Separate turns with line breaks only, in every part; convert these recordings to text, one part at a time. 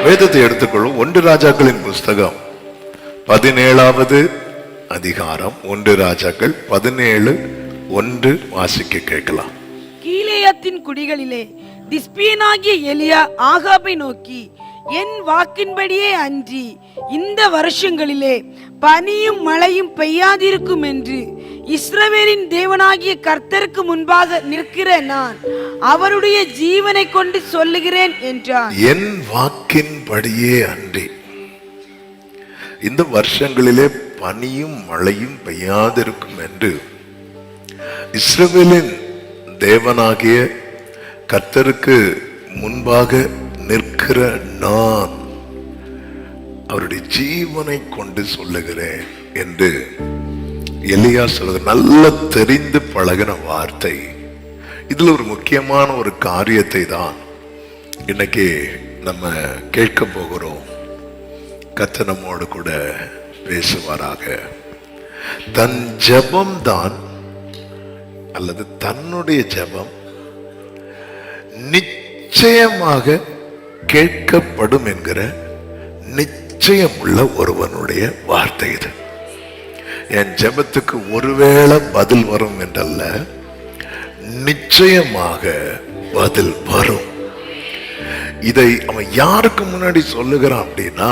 வேதத்தை எடுத்துக்கொள்ளும். 1 ராஜாக்களின் புஸ்தகம் 17வது அதிகாரம். 1 ராஜாக்கள் 17:1 வாசிக்க கேட்கலாம்.
கீலேயாத்தின் குடிகளிலே திஸ்பியனாகிய எலியா ஆகாபை நோக்கி, என் வாக்கின்படியே அன்றி இந்த வருஷங்களிலே பனியும் மழையும் பெய்யாதிருக்கும் என்று இஸ்ரவேலின் தேவனாகிய கர்த்தருக்கு முன்பாக நிற்கிற நான் அவருடைய ஜீவனை கொண்டு சொல்லுகிறேன் என்றான்.
என் வாக்கின்படியே அன்றி இந்த வருஷங்களிலே பனியும் மழையும் பெய்யாதிருக்கும் என்று இஸ்ரவேலின் தேவனாகிய கர்த்தருக்கு முன்பாக நிற்கிற நான் அவருடைய ஜீவனை கொண்டு சொல்லுகிறேன் என்று எலியா சொல்றது. நல்ல தெரிந்து பழகின வார்த்தை. இதுல ஒரு முக்கியமான ஒரு காரியத்தை தான் இன்னைக்கு நம்ம கேட்க போகிறோம். கர்த்தர் நம்மோடு கூட பேசுவாராக. தன் ஜெபம் தான் அல்லது தன்னுடைய ஜெபம் நிச்சயமாக கேட்கப்படும் என்கிற நிச்சயமுள்ள ஒருவனுடைய வார்த்தை இது. என் ஜெபத்துக்கு ஒருவேளை பதில் வரும் என்றல்ல, நிச்சயமாக பதில் வரும். இதை அவன் யாருக்கு முன்னாடி சொல்லுகிறான் அப்படின்னா,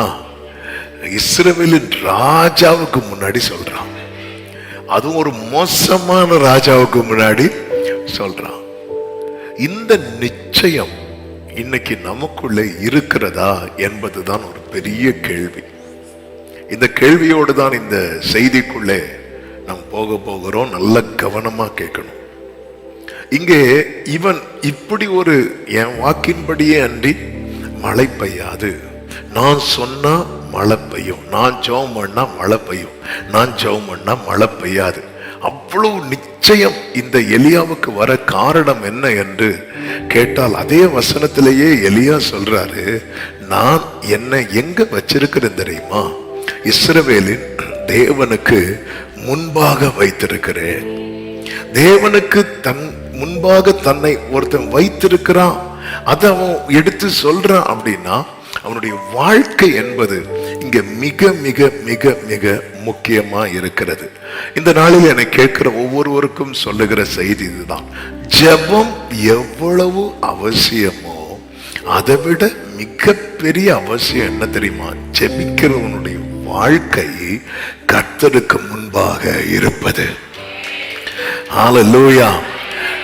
இஸ்ரவேலின் ராஜாவுக்கு முன்னாடி சொல்றான். அதுவும் ஒரு மோசமான ராஜாவுக்கு முன்னாடி சொல்றான். இந்த நிச்சயம் இன்னைக்கு நமக்குள்ளே இருக்கிறதா என்பதுதான் ஒரு பெரிய கேள்வி. இந்த கேள்வியோடு தான் இந்த செய்திக்குள்ளே நாம் போகிறோம். நல்ல கவனமா கேட்கணும். இங்கே இவன் இப்படி ஒரு, என் வாக்கின்படியே அன்றி மழை பெய்யாது, நான் சொன்னா மழை பெய்யும், நான் ஜெபம் பண்ணா மழை பெய்யும், நான் ஜெபம் பண்ணா மழை பெய்யாது, அவ்வளவு நிச்சயம் இந்த எலியாவுக்கு வர காரணம் என்ன என்று கேட்டால், அதே வசனத்திலேயே எலியா சொல்றாரு, நான் என்ன எங்க வச்சிருக்கிறேன் தெரியுமா? இஸ்ரவேலின் தேவனுக்கு முன்பாக வைத்திருக்கிறேன். தேவனுக்கு தன் முன்பாக தன்னை ஒருத்தன் வைத்திருக்கிறான். அதை அவன் எடுத்து சொல்றான் அப்படின்னா அவனுடைய வாழ்க்கை என்பது இங்க மிக மிக மிக மிக முக்கியமா இருக்கிறது. இந்த நாளில் என்னை கேட்கிற ஒவ்வொருவருக்கும் சொல்லுகிற செய்தி இதுதான். ஜெபம் எவ்வளவு அவசியமோ அதை விட மிக பெரிய அவசியம் என்ன தெரியுமா? ஜெபிக்கிறவனுடைய வாழ்க்கை கர்த்தருக்கு முன்பாக இருப்பது. ஹல்லேலூயா.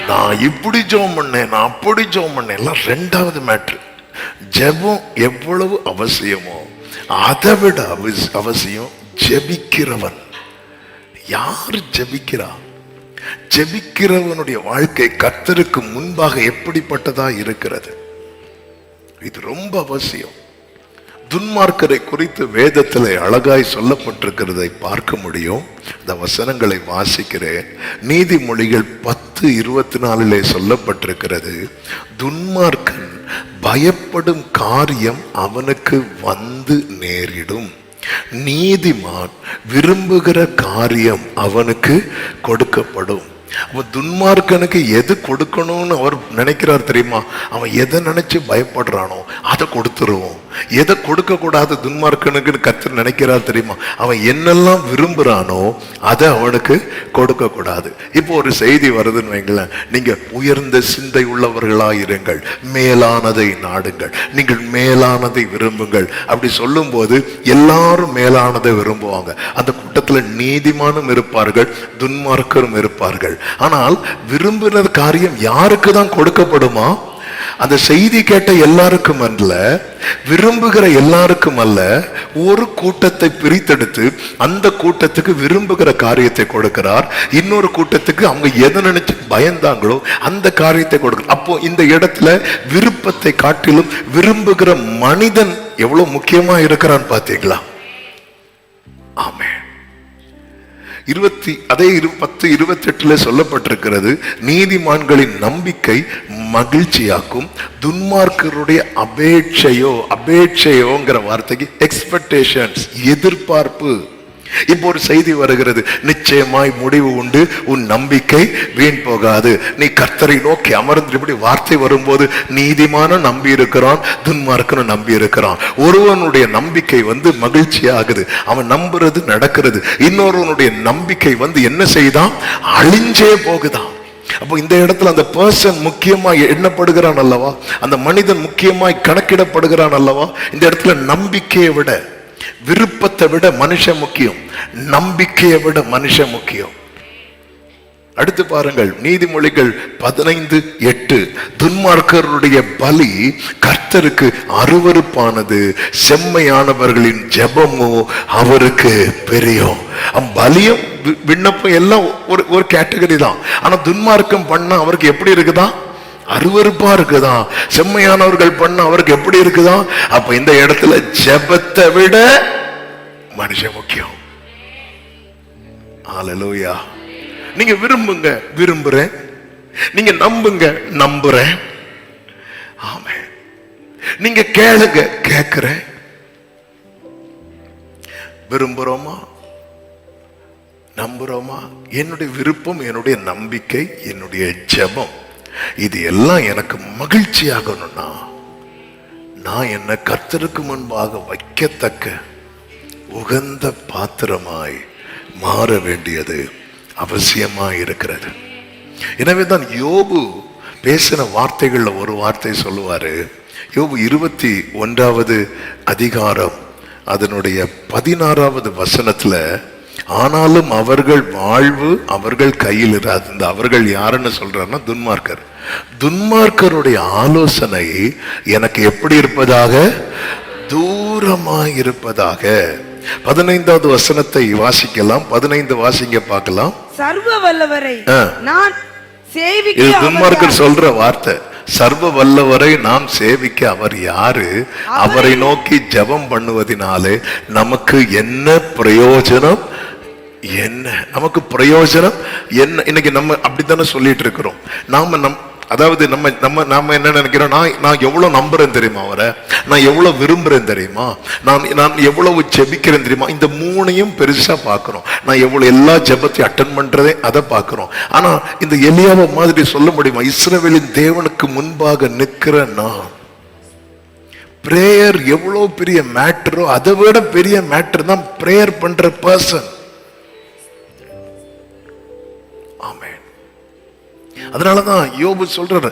நான் இப்படி ஜெபம் பண்ணேன், நான் அப்படி ஜெபம் பண்ணேன், எல்லாம் ரெண்டாவது மேட்ரு. ஜெபம் எவ்வளவு அவசியமோ அதை விட அவசியம் ஜெபிக்கிறவன். யார் ஜெபிக்கிறா? ஜெபிக்கிறவனுடைய வாழ்க்கை கர்த்தருக்கு முன்பாக எப்படிப்பட்டதா இருக்கிறது? இது ரொம்ப அவசியம். துன்மார்க்கரை குறித்து வேதத்தில் அழகாய் சொல்லப்பட்டிருக்கிறதை பார்க்க முடியும். இந்த வசனங்களை வாசிக்கிறேன். நீதிமொழிகள் 10:24 சொல்லப்பட்டிருக்கிறது, துன்மார்க்கன் பயப்படும் காரியம் அவனுக்கு வந்து நேரிடும், நீதிமான் விரும்புகிற காரியம் அவனுக்கு கொடுக்கப்படும். அவன் துன்மார்க்கனுக்கு எது கொடுக்கணும்னு அவர் நினைக்கிறார் தெரியுமா? அவன் எதை நினைச்சு பயப்படுறானோ அதை கொடுத்துருவோம். எதை கொடுக்க கூடாது துன்மார்க்கனுக்கு கர்த்தர் நினைக்கிறார் தெரியுமா? அவன் என்னெல்லாம் விரும்புறானோ அதை அவனுக்கு கொடுக்க கூடாது. இப்போ ஒரு செய்தி வருதுன்னு வைங்களேன், நீங்க உயர்ந்த சிந்தை உள்ளவர்களாயிருங்கள், மேலானதை நாடுங்கள், நீங்கள் மேலானதை விரும்புங்கள். அப்படி சொல்லும் போது எல்லாரும் மேலானதை விரும்புவாங்க. அந்த கூட்டத்துல நீதிமானும் இருப்பார்கள், துன்மார்க்கரும் இருப்பார்கள். ஆனால் விரும்பின காரியம் யாருக்கு தான் கொடுக்கப்படுமா? அந்த செய்தி கேட்ட எல்லாருக்கும் அல்ல, விரும்புகிற எல்லாருக்கும் அல்ல. ஒரு கூட்டத்தை பிரித்தெடுத்து அந்த கூட்டத்துக்கு விரும்புகிற காரியத்தை கொடுக்கிறார். இன்னொரு கூட்டத்துக்கு அவங்க எதை நினைச்சு பயந்தாங்களோ அந்த காரியத்தை கொடுக்கிறார். அப்போ இந்த இடத்துல விருப்பத்தை காட்டிலும் விரும்புகிற மனிதன் எவ்வளவு முக்கியமா இருக்கிறான் பாத்தீங்களா? ஆமென். 10:28 சொல்லப்பட்டிருக்கிறது, நீதிமான்களின் நம்பிக்கை மகிழ்ச்சியாக்கும், துன்மார்க்கருடைய அபேட்சையோங்கிற வார்த்தைக்கு எக்ஸ்பெக்டேஷன்ஸ், எதிர்பார்ப்பு, இப்போ ஒரு செய்தி வருகிறது, நிச்சயமாய் முடிவு உண்டு, உன் நம்பிக்கை வீண் போகாது. நீ கர்த்தரை நோக்கி அமர்ந்து வார்த்தை வரும்போது நீதிமான நம்பி இருக்கிறான், துன்மார்க்கனும் நம்பி இருக்கிறான். ஒருவனுடைய நம்பிக்கை மகிழ்ச்சி ஆகுது, அவன் நம்புறது நடக்கிறது. இன்னொருவனுடைய நம்பிக்கை என்ன செய்தான், அழிஞ்சே போகுதான். அப்போ இந்த இடத்துல அந்த பர்சன் முக்கியமாய் எண்ணப்படுகிறான் அல்லவா, அந்த மனிதன் முக்கியமாய் கணக்கிடப்படுகிறான் அல்லவா. இந்த இடத்துல நம்பிக்கையை விட, விருப்பத்தை விட மனுஷன் முக்கியம், நம்பிக்கையை விட மனுஷன் முக்கியம். அடுத்து பாருங்கள், நீதிமொழிகள் 15:8. துன்மார்க்கருடைய பலி கர்த்தருக்கு அருவருப்பானது, செம்மையானவர்களின் ஜெபமோ அவருக்கு பெரியும். பலியும் விண்ணப்பம் எல்லாம் ஒரு கேட்டகரி தான். ஆனா துன்மார்க்கம் பண்ண அவருக்கு எப்படி இருக்குதா, அருவருப்பா இருக்குதான். செம்மையானவர்கள் பண்ண அவருக்கு எப்படி இருக்குதான். அப்ப இந்த இடத்துல ஜெபத்தை விட மனுஷன் முக்கியம். ஹல்லேலூயா. நீங்க விரும்புங்க, விரும்புறேன். நீங்க நம்புங்க, நம்புறேன். ஆமென். நீங்க கேளுங்க, கேட்கிறேன். விரும்புறோமா, நம்புறோமா? என்னுடைய விருப்பம், என்னுடைய நம்பிக்கை, என்னுடைய ஜெபம், இது எல்லாம் எனக்கு மகிழ்ச்சியாகணும்னா நான் என்ன கர்த்தருக்கு முன்பாக வைக்கத்தக்க உகந்த பாத்திரமாய் மாற வேண்டியது அவசியமாய் இருக்கிறது. எனவேதான் யோபு பேசின வார்த்தைகள்ல ஒரு வார்த்தை சொல்லுவாரு. யோபு 21வது அதிகாரம் அதனுடைய 16வது வசனத்துல, ஆனாலும் அவர்கள் வாழ்வு அவர்கள் கையில் இராது. இந்த அவர்கள் யாருன்னு சொல்றாருன்னா துன்மார்க்கர். துன்மார்க்கருடைய ஆலோசனை எனக்கு எப்படி இருப்பதாக, தூரமாய் இருப்பதாக. 15வது வசனத்தை வாசிக்கலாம். 15 வாசிங்க பார்க்கலாம்.
சர்வ வல்லவரை நான் சேவிக்க,
இது துன்மார்க்கர் சொல்ற வார்த்தை. சர்வ வல்லவரை நாம் சேவிக்க அவர் யாரு? அவரை நோக்கி ஜெபம் பண்ணுவதினாலே நமக்கு என்ன பிரயோஜனம்? என்ன நமக்கு பிரயோஜனம் என்ன? இன்னைக்கு நம்ம அப்படித்தானே சொல்லிட்டு இருக்கிறோம். அதாவது நாம என்ன நினைக்கிறோம், நான் எவ்வளவு நம்புறேன் தெரியுமா அவரை, நான் எவ்வளவு விரும்புறேன் தெரியுமா, நான் எவ்வளவு ஜெபிக்கிறேன் தெரியுமா, இந்த மூணையும் பெருசா பாக்குறோம். நான் எவ்வளவு எல்லா ஜெபத்தையும் அட்டன் பண்றதே அதை பாக்குறோம். ஆனா இந்த எலியாவை மாதிரி சொல்ல முடியுமா, இஸ்ரவேலின் தேவனுக்கு முன்பாக நிற்கிற நான், பிரேயர் எவ்வளவு பெரிய மேட்டரோ அதை விட பெரிய மேட்டர் தான் பிரேயர் பண்ற பர்சன். ஆமென். அதனாலதான் யோபு சொல்றாரு,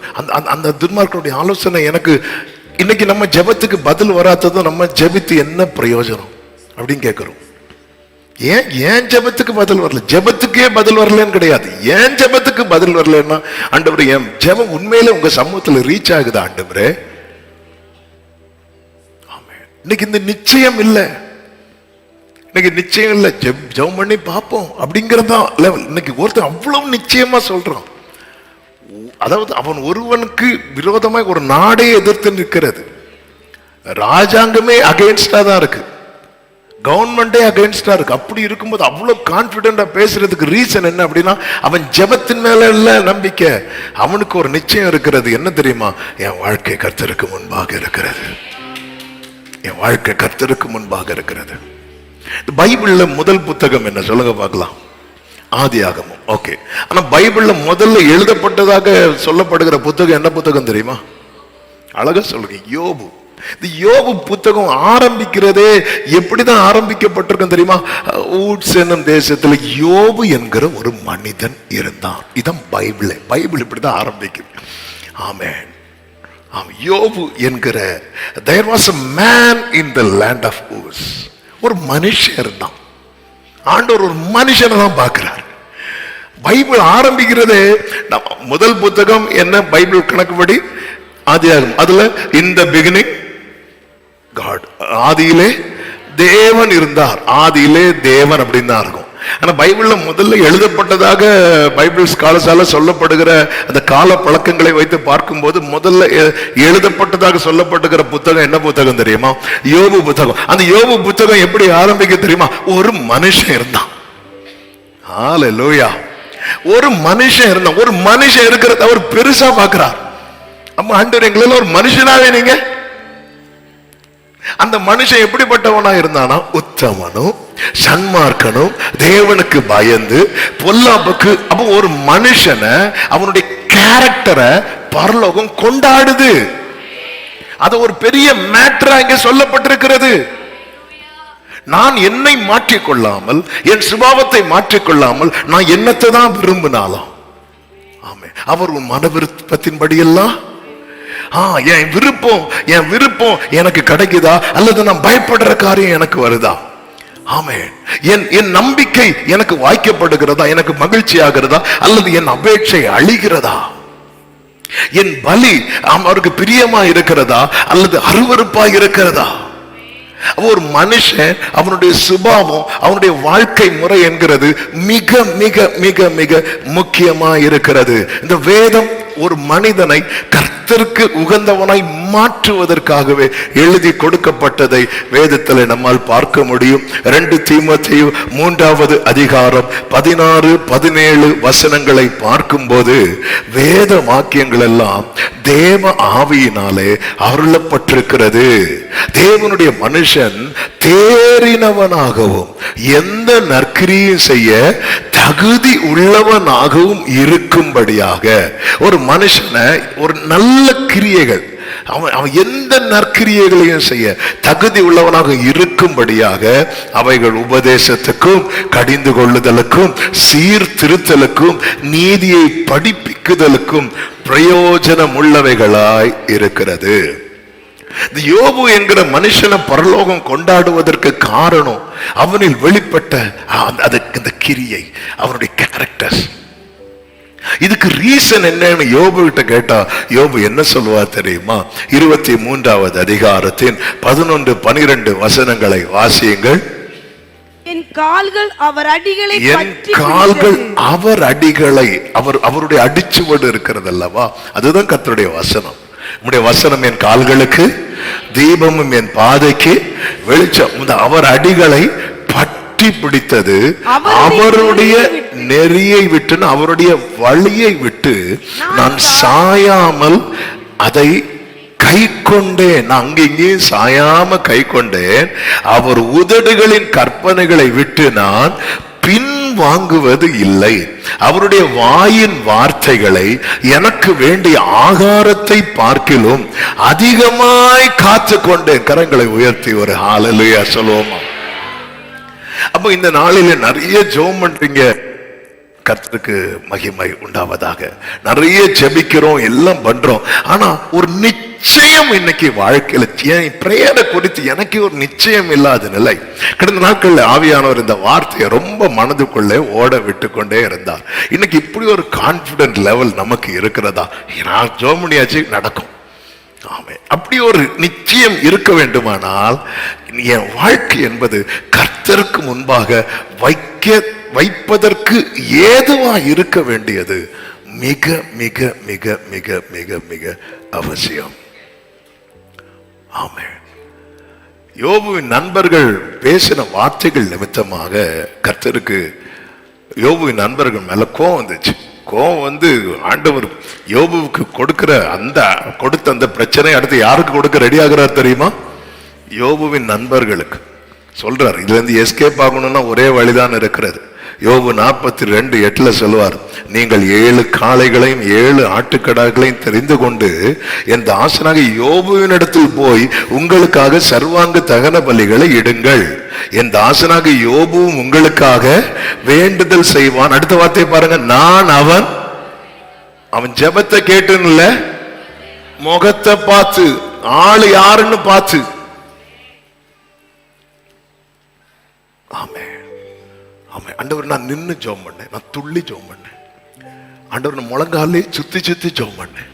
அந்த துன்மார்க்கருடைய ஆலோசனை எனக்கு இன்னைக்கு நம்ம ஜெபத்துக்கு பதில் வராததும் நம்ம ஜெபித்து என்ன பிரயோஜனம் அப்படின்னு கேட்கிறோம். ஏன் ஜெபத்துக்கு பதில் வரல? ஜெபத்துக்கே பதில் வரலன்னு கிடையாது. ஏன் ஜெபத்துக்கு பதில் வரலன்னா, ஆண்டவரே என் ஜெபம் உண்மையில உங்க சமூகத்துல ரீச் ஆகுதா ஆண்டவரே? இன்னைக்கு இந்த நிச்சயம் இல்லை, இன்னைக்கு நிச்சயம் இல்லை, ஜெபம் பண்ணி பார்ப்போம் அப்படிங்கறதா லெவல். இன்னைக்கு ஒருத்தர் அவ்வளவு நிச்சயமா சொல்றான். அதாவது அவன் ஒருவனுக்கு விரோதமாய் ஒரு நாடே எதிர்த்து நிற்கிறது, ராஜாங்கமே அகைன்ஸ்டா தான் இருக்கு, கவர்மெண்டே அகைன்ஸ்டா இருக்கு. அப்படி இருக்கும்போது அவ்வளவு கான்பிடென்டா பேசுறதுக்கு ரீசன் என்ன அப்படின்னா, அவன் ஜெபத்தின் மேல இல்ல நம்பிக்கை, அவனுக்கு ஒரு நிச்சயம் இருக்கிறது. என்ன தெரியுமா? என் வாழ்க்கை கர்த்தருக்கு முன்பாக இருக்கிறது, என் வாழ்க்கை கர்த்தருக்கு முன்பாக இருக்கிறது. பைபிள்ல முதல் புத்தகம் என்ன சொல்லுங்க பார்க்கலாம்? ஆதியாகமம். ஓகே. ஆனா பைபிள்ல முதல்ல எழுதப்பட்டதாக சொல்லப்படுகிற புத்தகம் என்ன புத்தகம் தெரியுமா? அழகா சொல்லுங்க, யோபு. இந்த யோபு புத்தகம் ஆரம்பிக்கிறதே எப்படிதான் ஆரம்பிக்கப்பட்டிருக்கும் தெரியுமா? ஊட்ஸ் என்னும் தேசத்துல யோபு என்கிற ஒரு மனிதன் இருந்தான். இதான் பைபிள் இப்படிதான் ஆரம்பிக்குது. ஆமென். யோபு என்கிற there was a man in the land of Uz. ஒரு மனுஷன் இருந்தான். ஆண்டவர் ஒரு மனுஷனை தான் பார்க்கிறார். பைபிள் ஆரம்பிக்கிறது முதல் புத்தகம் என்ன? பைபிள் கணக்குப்படி ஆதியாகமம். அதுல in the beginning God, ஆதியிலே தேவன் இருந்தார், ஆதியிலே தேவன் அப்படின்னு தான் இருக்கும். ஆனா பைபிள்ல முதல்ல எழுதப்பட்டதாக பைபிள் ஸ்காலர்ஸால சொல்லப்படுகிற அந்த கால பழக்கங்களை வைத்து பார்க்கும்போது முதல்ல எழுதப்பட்டதாக சொல்லப்படுகிற புத்தகம் என்ன புத்தகம் தெரியுமா? யோபு புத்தகம். அந்த யோபு புத்தகம் எப்படி ஆரம்பிக்க தெரியுமா? ஒரு மனுஷன் இருந்தான். ஹல்லேலூயா. ஒரு மனுஷன் இருந்தான். ஒரு மனுஷன் இருக்கிறத அவர் பெருசா பார்க்கிறார். அம்மா ஆண்டவர் எங்களெல்லாம் ஒரு மனுஷனாவே நீங்க அந்த மனுஷன் எப்படிப்பட்டவனா இருந்தானா? உத்தமனும் சன்மார்க்கனும், தேவனுக்கு பயந்து பொல்லாப்புக்கு. அப்போ ஒரு மனுஷனை, அவனுடைய கேரக்டரை பரலோகம் கொண்டாடுது. அது ஒரு பெரிய மேட்டரா இங்க சொல்லப்பட்டிருக்கிறது. நான் என்னை மாற்றிக்கொள்ளாமல், என் சுபாவத்தை மாற்றிக்கொள்ளாமல் நான் என்னத்தை தான் விரும்பினாலும், ஆமே, அவர் உன் மன விருப்பத்தின்படி எல்லாம் என் விருப்பம் எனக்கு கிடைக்குதா, அல்லது நான் பயப்படுற காரியம் எனக்கு வருதா? ஆமே, என் நம்பிக்கை எனக்கு வாய்க்கப்படுகிறதா, எனக்கு மகிழ்ச்சி ஆகிறதா, அல்லது என் அபேட்சை அழிகிறதா? என் பலி அவருக்கு பிரியமா இருக்கிறதா, அல்லது அருவருப்பா இருக்கிறதா? ஒரு மனுஷன், அவனுடைய சுபாவம், அவனுடைய வாழ்க்கை முறை என்கிறது மிக மிக மிக மிக முக்கியமா இருக்கிறது. இந்த வேதம் ஒரு மனிதனை கர்த்தருக்கு உகந்தவனாய் மாற்றுவதற்காகவே எழுதி கொடுக்கப்பட்டதை வேதத்தில் நம்மால் பார்க்க முடியும். 2 தீமோத்தேயு 3வது அதிகாரம் 16, 17 வசனங்களை பார்க்கும்போது வேத வாக்கியங்கள் எல்லாம் தேவ ஆவியினாலே அருளப்பட்டிருக்கிறது. தேவனுடைய மனுஷன் தேறினவனாகவும் எந்த நற்கிரியும் செய்ய தகுதி உள்ளவனாகவும் இருக்கும்படியாக, ஒரு மனுஷனை ஒரு நல்ல கிரியைகள், அவன் எந்த நற்கிரியைகளையும் செய்ய தகுதி உள்ளவனாக இருக்கும்படியாக அவைகள் உபதேசத்துக்கும், கடிந்து கொள்ளுதலுக்கும், சீர்திருத்தலுக்கும், நீதியை படிப்பிக்குதலுக்கும் பிரயோஜனம் உள்ளவைகளாய் இருக்கிறது. யோபு என்கிற மனுஷனை பரலோகம் கொண்டாடுவதற்கு காரணம் அவனில் வெளிப்பட்ட இந்த கிரியை, அவனுடைய கேரக்டர். இதுக்கு ரீசன் என்னன்னு யோபு கிட்ட கேட்டா யோபு என்ன சொல்லுவார் தெரியுமா? 23வது அதிகாரத்தின் 11, 12 வசனங்களை வாசியுங்கள்.
என் கால்கள் அவர் அடிகளை,
அவருடைய அடிச்சுவடு இருக்கிறது அல்லவா, அதுதான் கர்த்தருடைய வசனம். உம்முடைய வசனம் என் கால்களுக்கு தீபமும் என் பாதைக்கு வெளிச்சம். அவர் அடிகளை பற்றி பிடித்தது, அவருடைய நெறியை விட்டு, அவருடைய வழியை விட்டு நான் சாயாமல் அதை கை கொண்டேன். நான் அங்கேயும் சாயாம கை கொண்டேன். அவர் உதடுகளின் கற்பனைகளை விட்டு நான் பின் வாங்குவது இல்லை. அவருடைய வாயின் வார்த்தைகளை எனக்கு வேண்டிய ஆகாரத்தை பார்க்கிலும் அதிகமாய் காத்து கொண்டேன். கரங்களை உயர்த்தி ஒரு ஹல்லேலூயா சொல்லுவோமா? அப்ப இந்த நாளில நிறைய ஜெபம் பண்றீங்க, கர்த்தருக்கு மகிமை உண்டாவதாக. நிறைய ஜெபிக்கிறோம், எல்லாம் பண்றோம். ஆனா ஒரு நிச்சயம் இன்னைக்கு வாழ்க்கையில பிரேயரை குறித்து எனக்கு ஒரு நிச்சயம் இல்லாத நிலை. கடந்த நாட்கள்ல ஆவியானவர் இந்த வார்த்தையை ரொம்ப மனதுக்குள்ளே ஓட விட்டு கொண்டே இருந்தார். இன்னைக்கு இப்படி ஒரு கான்பிடன்ட் லெவல் நமக்கு இருக்கிறதா? நான் ஜோமனியாச்சு நடக்கும். ஆமே, அப்படி ஒரு நிச்சயம் இருக்க வேண்டுமானால் என் வாழ்க்கை என்பது கர்த்தருக்கு முன்பாக வைப்பதற்கு ஏதுவா இருக்க வேண்டியது மிக மிக மிக மிக மிக மிக அவசியம். ஆமென். யோபுவின் நண்பர்கள் பேசின வார்த்தைகள் நிமித்தமாக கர்த்தருக்கு யோபுவின் நண்பர்கள் மேல கோபம் வந்துச்சு. கோபம் வந்து ஆண்டவர் யோபுவுக்கு கொடுத்த அந்த பிரச்சனை அடுத்து யாருக்கு கொடுக்க ரெடி ஆகிறார் தெரியுமா? யோபுவின் நண்பர்களுக்கு சொல்றார். இதுல இருந்து எஸ்கேப் ஆகணும்னா ஒரே வழிதான் இருக்கிறது. யோபு 42:8 சொல்லுவார், நீங்கள் 7 காளைகளையும் 7 ஆட்டுக்கடாக்களையும் தெரிந்து கொண்டு என் தாசனாக யோபுவின் இடத்தில் போய் உங்களுக்காக சர்வாங்க தகன பலிகளை இடுங்கள். என் தாசனாக யோபுவும் உங்களுக்காக வேண்டுதல் செய்வான். அடுத்த வார்த்தையை பாருங்க, நான் அவன் ஜெபத்தை கேட்டுன்னு இல்ல, முகத்தை பார்த்து, ஆளு யாருன்னு பார்த்து. ஆமே ஆமே. ஆண்டவர் நான் நின்னு ஜெபம் பண்ணேன், நான் துள்ளி ஜெபம் பண்ணேன். ஆண்டவர் நான் முழங்காலே சுத்தி சுத்தி ஜெபம் பண்ணேன்,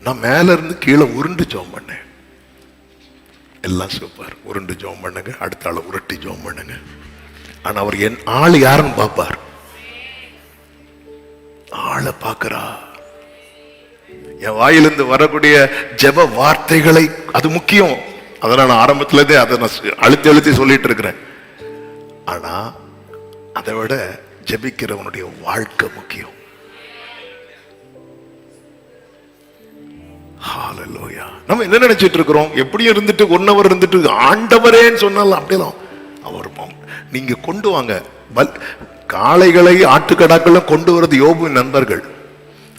நான் மேல இருந்து கீழே உருண்டு ஜெபம் பண்ணேன். எல்லாம் சூப்பர். உருண்டு ஜெபம் பண்ணுங்க, அடுத்த ஆளை உருட்டி ஜெபம் பண்ணுங்க. ஆனா அவர் என் ஆளு யாருன்னு பார்ப்பார். ஆளை பார்க்கிறா. என் வாயிலிருந்து வரக்கூடிய ஜெப வார்த்தைகளை, அது முக்கியம். அதனால நான் ஆரம்பத்துல இருந்தே அதை நான் அழுத்தி அழுத்தி சொல்லிட்டு இருக்கிறேன். ஆனா அதை விட ஜெபிக்கிறவனுடைய வாழ்க்கை முக்கியம். ஹalleluya. நம்ம என்ன நினைச்சிட்டு இருக்கிறோம்? எப்படியும் இருந்துட்டு 1 hour இருந்துட்டு ஆண்டவரேன்னு சொன்னாலும் அப்படிலாம் அவர் நீங்க கொண்டு வாங்க. காளைகளை ஆட்டுக்கடாக்களை கொண்டு வரது யோபுவின் நண்பர்கள்.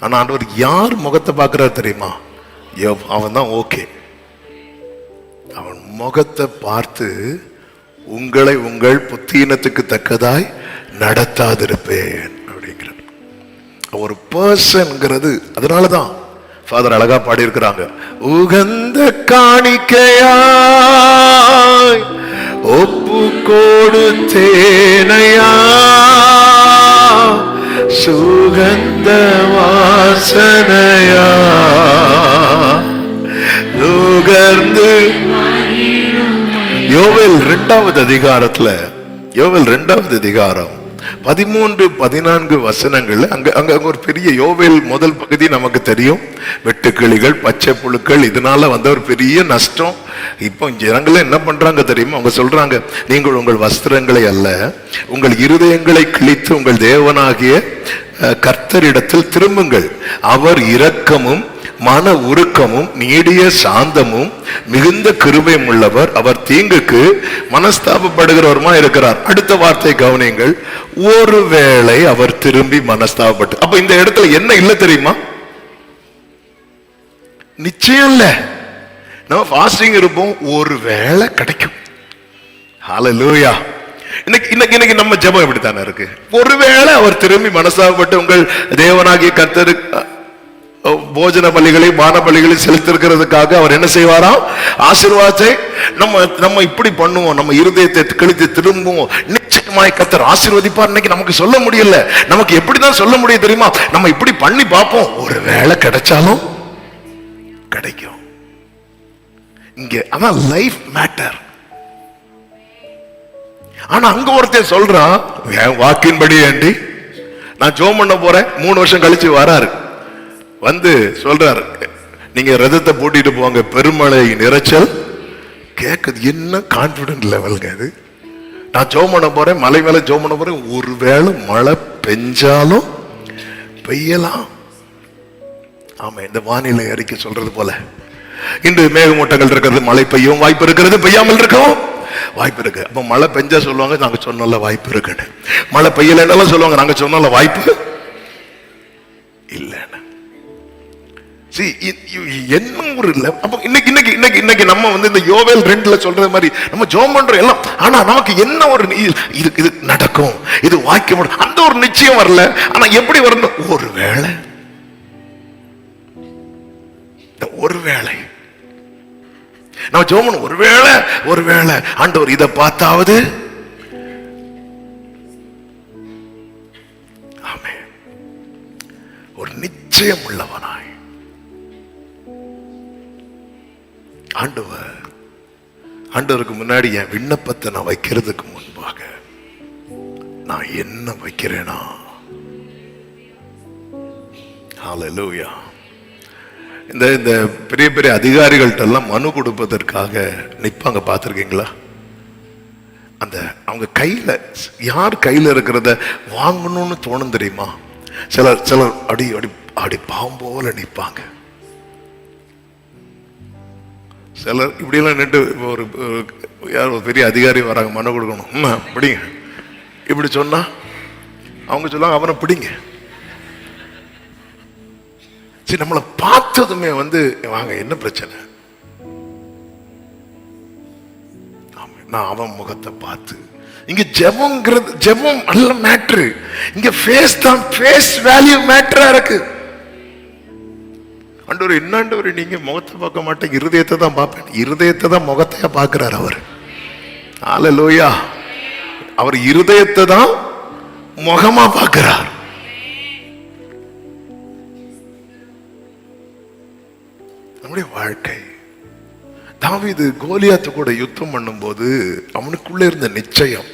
ஆனா ஆண்டவர் யார் முகத்தை பார்க்கிறார் தெரியுமா? அவன் தான் ஓகே. அவன் முகத்தை பார்த்து உங்களை உங்கள் புத்தீனத்துக்கு தக்கதாய் நடத்தாதிருப்பேன் அப்படிங்கிறது ஒரு பர்சன்ங்கிறது. அதனாலதான் ஃபாதர் அழகா பாடி இருக்கிறாங்க, உகந்த காணிக்கையாய் ஒப்பு கொடுத்தேனையா சுகந்த வாசனையா நுகர்ந்து. யோவேல் 2வது அதிகாரத்துல, யோவேல் 2வது அதிகாரம் 13-14 வசனங்கள். அங்க ஒரு பெரிய யோவேல் முதல் பகுதி நமக்கு தெரியும். வெட்டுக்கிளிகள், பச்சை புழுக்கள், இதனால வந்த ஒரு பெரிய நஷ்டம். இப்போ ஜனங்கள என்ன பண்றாங்க தெரியுமா? அவங்க சொல்றாங்க, நீங்கள் உங்கள் வஸ்திரங்களை அல்ல உங்கள் இருதயங்களை கிழித்து உங்கள் தேவனாகிய கர்த்தரிடத்தில் திரும்புங்கள். அவர் இரக்கமும் மன உருக்கமும் நீடிய சாந்தமும் மிகுந்த கிருபையும் உள்ளவர். அவர் தீங்குக்கு மனஸ்தாபப்படுகிறவருமா இருக்கிறார். அடுத்த வார்த்தை கவனியுங்கள், ஒருவேளை அவர் திரும்பி மனஸ்தாபப்பட்டு. அப்ப இந்த இடத்துல என்ன இல்ல தெரியுமா? நிச்சயம் இல்ல. நம்ம ஃபாஸ்டிங் இருப்போம், ஒருவேளை கிடைக்கும். ஹalleluya. இன்னைக்கு நம்ம ஜெபம் இப்படித்தானே இருக்கு. ஒருவேளை அவர் திரும்பி மனஸ்தாபப்பட்டு உங்கள் தேவனாகிய கர்த்தர் போஜன பலிகளை பான பலிகளை செலுத்திருக்கிறதுக்காக அவர் என்ன செய்வாராம்? ஆசீர்வாதத்தை நம்ம இப்படி பண்ணுவோம். நம்ம இருதயத்தை கிழித்து திரும்புவோம். நிச்சயமாய் கர்த்தர் ஆசீர்வதிப்பார். இன்னைக்கு நமக்கு சொல்ல முடியல. நமக்கு எப்படிதான் சொல்ல முடியும் தெரியுமா? நம்ம இப்படி பண்ணி பார்ப்போம், ஒரு வேளை கிடைச்சாலும் கிடைக்கும். இங்க அதான் லைஃப் மேட்டர். ஆனா அங்க ஒருத்தன் சொல்றான், வாக்கின்படி ஏண்டி நான் ஜோம் பண்ண போறேன். 3 வருஷம் கழிச்சு வராரு, வந்து சொல்றாரு, நீங்க ரதத்தை பூட்டிட்டு போங்க, பெருமழை இரைச்சல் கேக்குது. என்ன கான்பிடன்ட் லெவலுங்க அது? நான் ஜோம் பண்ண போறேன், மலை மேல ஜோம் பண்ண போறேன், ஒருவேளை மழை பெஞ்சாலும் பெய்யலாம். ஆமா, இந்த வானிலை அறிக்கை சொல்றது போல இன்று மேகமூட்டங்கள் இருக்கிறது, மழை பெய்யும் வாய்ப்பு இருக்கிறது, பெய்யாமல் இருக்கும் வாய்ப்பு இருக்கு. அப்ப மழை பெஞ்சா சொல்லுவாங்க நாங்க சொன்னால வாய்ப்பு இருக்குன்னு, மழை பெய்யலன்னாலும் சொல்லுவாங்க நாங்க சொன்னால வாய்ப்பு இல்லைன்னு. என்ன ஒரு அப்ப இன்னைக்கு நம்ம வந்து இந்த யோவேல் 2ல சொல்றது மாதிரி நம்ம ஜெபம் பண்றோம் எல்லாம். ஆனா நமக்கு என்ன ஒரு இது நடக்கும், இது வாய்க்க அந்த ஒரு நிச்சயம் வரல. ஆனா எப்படி வரணும்? ஒருவேளை நம்ம ஜெபம் ஒருவேளை ஆண்டவர் இதை பார்த்தாவது. ஆமென். ஒரு நிச்சயம் உள்ளவனாய் ஆண்டவருக்கு முன்னாடி என் விண்ணப்பத்தை நான் வைக்கிறதுக்கு முன்பாக நான் என்ன வைக்கிறேனா? ஹல்லேலூயா. இந்த பெரிய பெரிய அதிகாரிகள்ட்ட எல்லாம் மனு கொடுப்பதற்காக நிப்பாங்க, பார்த்திருக்கீங்களா? அந்த அவங்க கையில யார் கையில இருக்கிறத வாங்கணும்னு தோணும் தெரியுமா? சிலர் அடி அடி அடி பாவம் போல நிற்பாங்க. சிலர் இப்படியெல்லாம் நின்று ஒரு யார் ஒரு பெரிய அதிகாரி வராங்க, மனு கொடுக்கணும், பிடிங்க இப்படி சொன்னா அவங்க சொல்லுவாங்க அவனை பிடிங்க. சரி, நம்மளை பார்த்ததுமே வந்து வாங்க என்ன பிரச்சனை? நான் அவன் முகத்தை பார்த்து இங்க ஜெபம் அல்ல மேட்ரு, இங்க ஃபேஸ் தான், ஃபேஸ் வேல்யூ மேட்டரா இருக்கு. ஆண்டவர் என்னண்டவர் நீங்க முகத்தை பார்க்க மாட்டேங்க, இருதயத்தை தான் பார்ப்பேன். இருதயத்தை தான் முகத்தையா பார்க்கிறார் அவர். ஹல்லேலூயா. அவர் இருதயத்தை தான் முகமா பார்க்கிறார். நம்முடைய வாழ்க்கை, தாவீது கோலியாத்து கூட யுத்தம் பண்ணும் போது அவனுக்குள்ள இருந்த நிச்சயம்,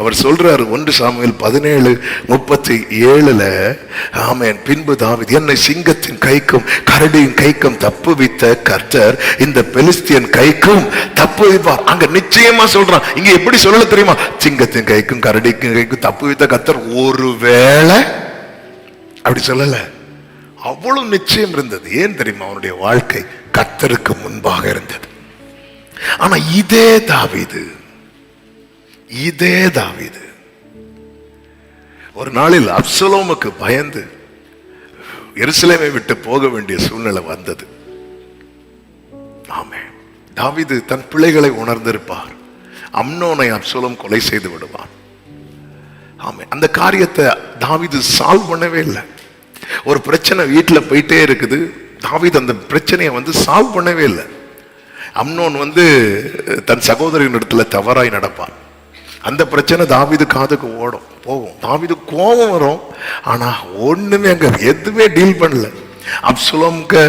அவர் சொல்றாரு 1 சாமுவேல் 17:37, ஆமென், பின்பு தாவீது என்னை சிங்கத்தின் கைக்கும் கரடியின் கைக்கும் தப்புவித்த கர்த்தர் இந்த பெலிஸ்தியன் கைக்கும் தப்புவிப்பார். அங்க நிச்சயமா சொல்றான். இங்க எப்படி சொல்லல தெரியுமா? சிங்கத்தின் கைக்கும் கரடிக்கும் கைக்கும் தப்புவித்த கர்த்தர் ஒருவேளை அப்படி சொல்லல, அவ்வளவு நிச்சயம் இருந்தது. ஏன் தெரியுமா? அவனுடைய வாழ்க்கை கர்த்தருக்கு முன்பாக இருந்தது. ஆனா இதே தாவீது ஒரு நாளில் அப்சலோமுக்கு பயந்து எருசலேமை விட்டு போக வேண்டிய சூழ்நிலை வந்தது. ஆமே, தாவீது தன் பிள்ளைகளை உணர்ந்திருப்பார். அம்னோனை அப்சலோம் கொலை செய்து விடுவான். ஆமே, அந்த காரியத்தை தாவீது சால்வ் பண்ணவே இல்லை. ஒரு பிரச்சனை வீட்டுல போயிட்டே இருக்குது. தாவீது அந்த பிரச்சனையை சால்வ் பண்ணவே இல்லை. அம்னோன் தன் சகோதரின் இடத்துல தவறாய் நடப்பான். அந்த பிரச்சனை தாவீது காதுக்கு போகும். தாவீது கோபம் வரும். ஆனா ஒண்ணுமே அங்க எதுவுமே டீல் பண்ணல. அப்சலோம்க்கு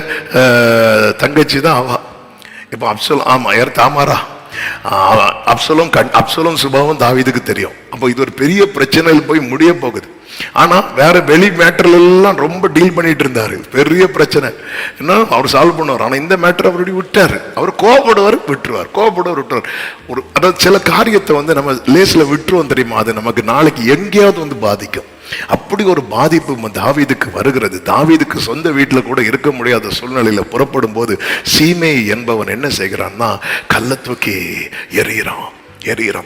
தங்கச்சி தான் அவ. இப்ப தாமாரா அப்சலோம் சுபாவம் தாவீதுக்கு தெரியும். அப்போ இது ஒரு பெரிய பிரச்சனையில் போய் முடிய போகுது. ஆனா வேற வெளி மேட்டர்ல எல்லாம் ரொம்ப டீல் பண்ணிட்டு இருந்தாரு. பெரிய பிரச்சனை என்ன அவர் சால்வ் பண்ணுவார். ஆனா இந்த மேட்டர் அவருடைய விட்டாரு. அவர் கோபப்படுவார், விட்டுருவார். ஒரு அதாவது சில காரியத்தை நம்ம லேஸ்ல விட்டுருவோம் தெரியுமா? அது நமக்கு நாளைக்கு எங்கேயாவது பாதிக்கும். அப்படி ஒரு பாதிப்பு தாவீதுக்கு வருகிறது. தாவீதுக்கு சொந்த வீட்டுல கூட இருக்க முடியாத சூழ்நிலையில புறப்படும் போது சீமேய் என்பவன் என்ன செய்கிறான்னா, கல்லை தூக்கி எறிகிறான்.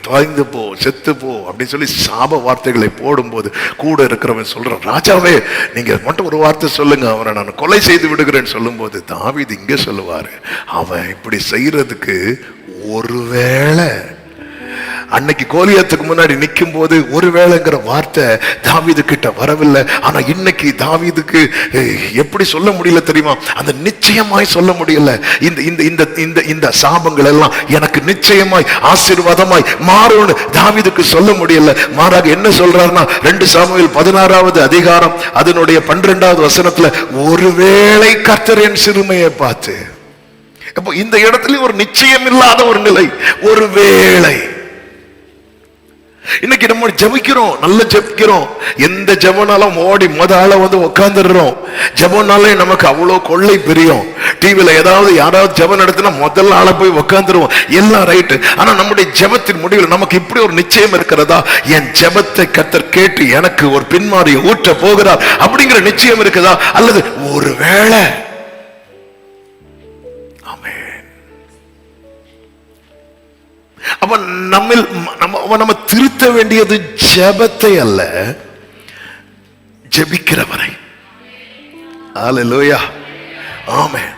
தொலைந்து போ, செத்து போ அப்படின்னு சொல்லி சாப வார்த்தைகளை போடும்போது கூட இருக்கிறவன் சொல்றான், ராஜாவே நீங்க மட்டும் ஒரு வார்த்தை சொல்லுங்க, அவனை நான் கொலை செய்து விடுகிறேன்னு சொல்லும் போது தாவீது இங்க சொல்லுவாரு, அவன் இப்படி செய்யறதுக்கு ஒருவேளை அன்னைக்கு கோலியாத்துக்கு முன்னாடி நிற்கும் போது ஒருவேளைங்கிற வார்த்தை தாவீது கிட்ட வரவில்லை. ஆனா இன்னைக்கு தாவீதுக்கு எப்படி சொல்ல முடியல தெரியுமா? அந்த நிச்சயமாய் சொல்ல முடியல. இந்த சாபங்கள் எல்லாம் எனக்கு நிச்சயமாய் ஆசீர்வாதமாய் மாறும்னு தாவீதுக்கு சொல்ல முடியல. மாறாக என்ன சொல்றாருன்னா, 2 சாமுவேல் 16வது அதிகாரம் அதனுடைய 12வது வசனத்துல, ஒருவேளை கர்த்தர் என் சிறுமையை பார்த்து. அப்போ இந்த இடத்துல ஒரு நிச்சயம் இல்லாத ஒரு நிலை. ஒருவேளை இன்னைக்கு நம்ம ஜெபிக்கிறோம், நல்ல ஜெபிக்கிறோம். எந்த ஜெபனாலும் ஓடி முதல்ல உட்கார்ந்துடுறோம். ஜெபனாலே நமக்கு அவ்வளவு கொள்ளை பிரியும். டிவில யாராவது ஜெபம் நடத்தினா முதல்ல ஆள போய் உட்கார்ந்துருவோம். எல்லாம் ரைட்டு. ஆனா நம்முடைய ஜெபத்தின் முடிவில் நமக்கு இப்படி ஒரு நிச்சயம் இருக்கிறதா? என் ஜெபத்தை கர்த்தர் கேட்டு எனக்கு ஒரு பின்மாரியை ஊற்ற போகிறார் அப்படிங்கிற நிச்சயம் இருக்குதா? அல்லது ஒருவேளை அப்ப நம்ம திருத்த வேண்டியது ஜெபத்தை அல்ல, ஜெபிக்கிறவரை. ஹல்லேலூயா, ஆமென்.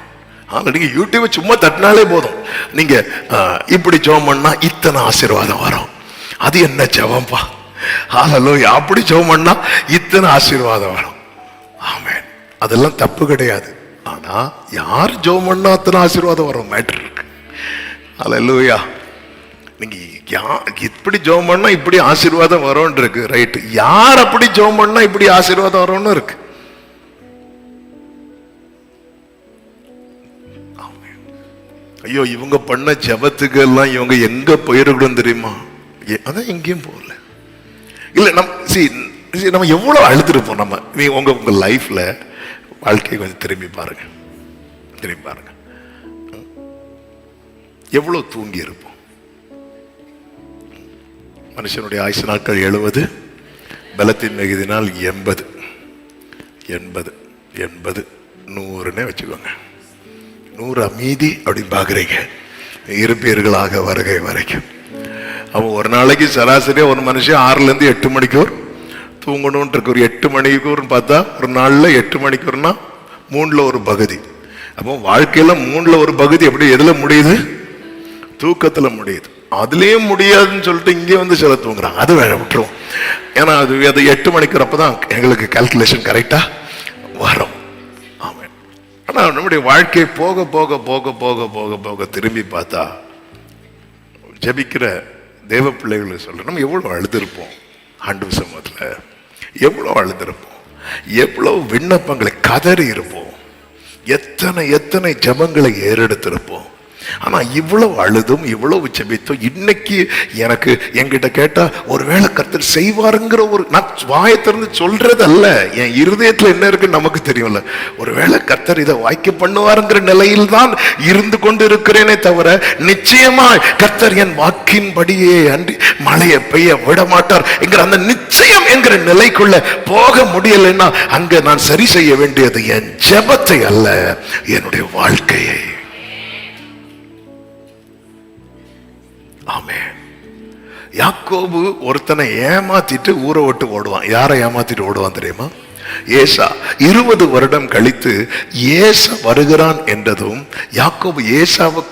நீங்க யூடியூப் சும்மா தட்டினாலே போதும். நீங்க இப்படி ஜெபம் பண்ணா இத்தனை ஆசீர்வாதம் வரும். அது என்ன ஜெபம்பா? ஹல்லேலூயா. அப்படி ஜெபம் பண்ணா இத்தனை ஆசீர்வாதம் வரும். ஆமென். அதெல்லாம் தப்பு கிடையாது. ஆனா யார் ஜெபம் பண்ணா அத்தனை ஆசீர்வாதம் வரும் மேட்டர் இருக்கு. ஹல்லேலூயா. நீங்க இப்படி ஜெபம் பண்ணா இப்படி ஆசீர்வாதம் வரும் இருக்கு, ரைட். யார் அப்படி ஜெபம் பண்ணா இப்படி ஆசீர்வாதம் வரும்னு இருக்கு. ஐயோ, இவங்க பண்ண ஜெபத்துக்கு எல்லாம் இவங்க எங்க போயிருக்கணும் தெரியுமா? அதான் எங்கேயும் போகல. இல்ல நம்ம எவ்வளவு அழுதுருப்போம். உங்க லைஃப்ல வாழ்க்கையை கொஞ்சம் திரும்பி பாருங்க. எவ்வளவு தூங்கி இருப்போம். மனுஷனுடைய ஆயுசு நாட்கள் 70, பலத்தின் மிகுதினால் 80, 100ன்னு வச்சுக்கோங்க. 100 மீதி அப்படின்னு பாக்குறீங்க. இருப்பீர்களாக வருகை வரைக்கும். அவன் ஒரு நாளைக்கு சராசரியா ஒரு மனுஷன் 6ல இருந்து 8 மணிக்கூர் தூங்கணும் இருக்கு. ஒரு 8 மணிக்கூர்னு பார்த்தா ஒரு நாள்ல 8 மணிக்கூர்னா 3ல ஒரு பகுதி. அப்போ வாழ்க்கையில 3ல ஒரு பகுதி எப்படி எதுல முடியுது? தூக்கத்துல முடியுது. அதுலயும் முடியாதுன்னு சொல்லிட்டு இங்கே சில தூங்குறாங்க. அது வேற விட்டுரும். ஏன்னா அது 8 மணிக்கிறப்பதான் எங்களுக்கு கால்குலேஷன் கரெக்டா வரும். ஆமாம். ஆனா நம்முடைய வாழ்க்கை போக போக போக போக போக போக திரும்பி பார்த்தா ஜெபிக்கிற தேவ பிள்ளைகளை சொல்றோம், நம்ம எவ்வளவு அழுதிருப்போம். ஆண்டவர் சமூகத்துல எவ்வளவு அழுதிருப்போம். எவ்வளவு விண்ணப்பங்களை கதறி இருப்போம். எத்தனை ஜெபங்களை ஏறெடுத்திருப்போம். ஆனா இவ்வளவு அழுதும் இவ்வளவு செபித்தும் இன்னைக்கு எனக்கு என்கிட்ட கேட்டா ஒருவேளை கர்த்தர் செய்வாருங்கிற ஒரு, நான் வாயை திறந்து சொல்றது அல்ல, என் இருதயத்துல என்ன இருக்குன்னு நமக்கு தெரியும்ல. ஒருவேளை கர்த்தர் இதை வாய்க்க பண்ணுவாருங்கிற நிலையில் தான் இருந்து கொண்டு இருக்கிறேனே தவிர நிச்சயமா கர்த்தர் என் வாக்கின்படியே அன்றி மழையை பெய்ய விட மாட்டார் என்கிற அந்த நிச்சயம் என்கிற நிலைக்குள்ள போக முடியலைன்னா அங்க நான் சரி செய்ய வேண்டியது என் ஜெபத்தை அல்ல, என்னுடைய வாழ்க்கையை. ஆமென். யாக்கோபு ஒருத்தனை ஏமாத்திட்டு ஊரை விட்டு ஓடுவான். யாரை ஏமாத்திட்டு ஓடுவான் தெரியுமா? ஏசா. 20 வருடம் கழித்து ஏசா வருகிறான் என்றதும் யாக்கோபு ஏசாவை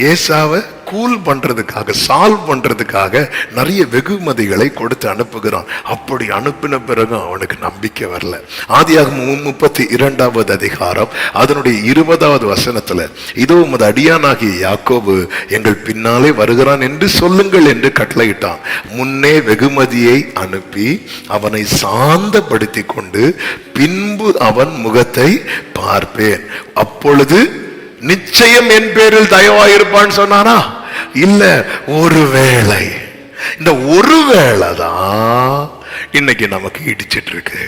ஏசாவை கூல் பண்றதுக்காக, சால்வ் பண்றதுக்காக நிறைய வெகுமதிகளை கொடுத்து அனுப்புகிறான். அப்படி அனுப்பின பிறகு அவனுக்கு நம்பிக்கை வரல. ஆதியாகமம் 32வது அதிகாரம் அதனுடைய 20வது வசனத்துல, இதோ உமது அடியானாகிய யாக்கோபு எங்கள் பின்னாலே வருகிறான் என்று சொல்லுங்கள் என்று கட்டளையிட்டான். முன்னே வெகுமதியை அனுப்பி அவனை சாந்தப்படுத்தி கொண்டு பின்பு அவன் முகத்தை பார்ப்பேன், அப்பொழுது நிச்சயம் என் பேரில் தயவாயிருப்பான்னு சொன்னானா? இல்ல, ஒருவேளை. இந்த ஒருவேளை தான் இன்னைக்கு நமக்கு இடிச்சிட்டு இருக்கு.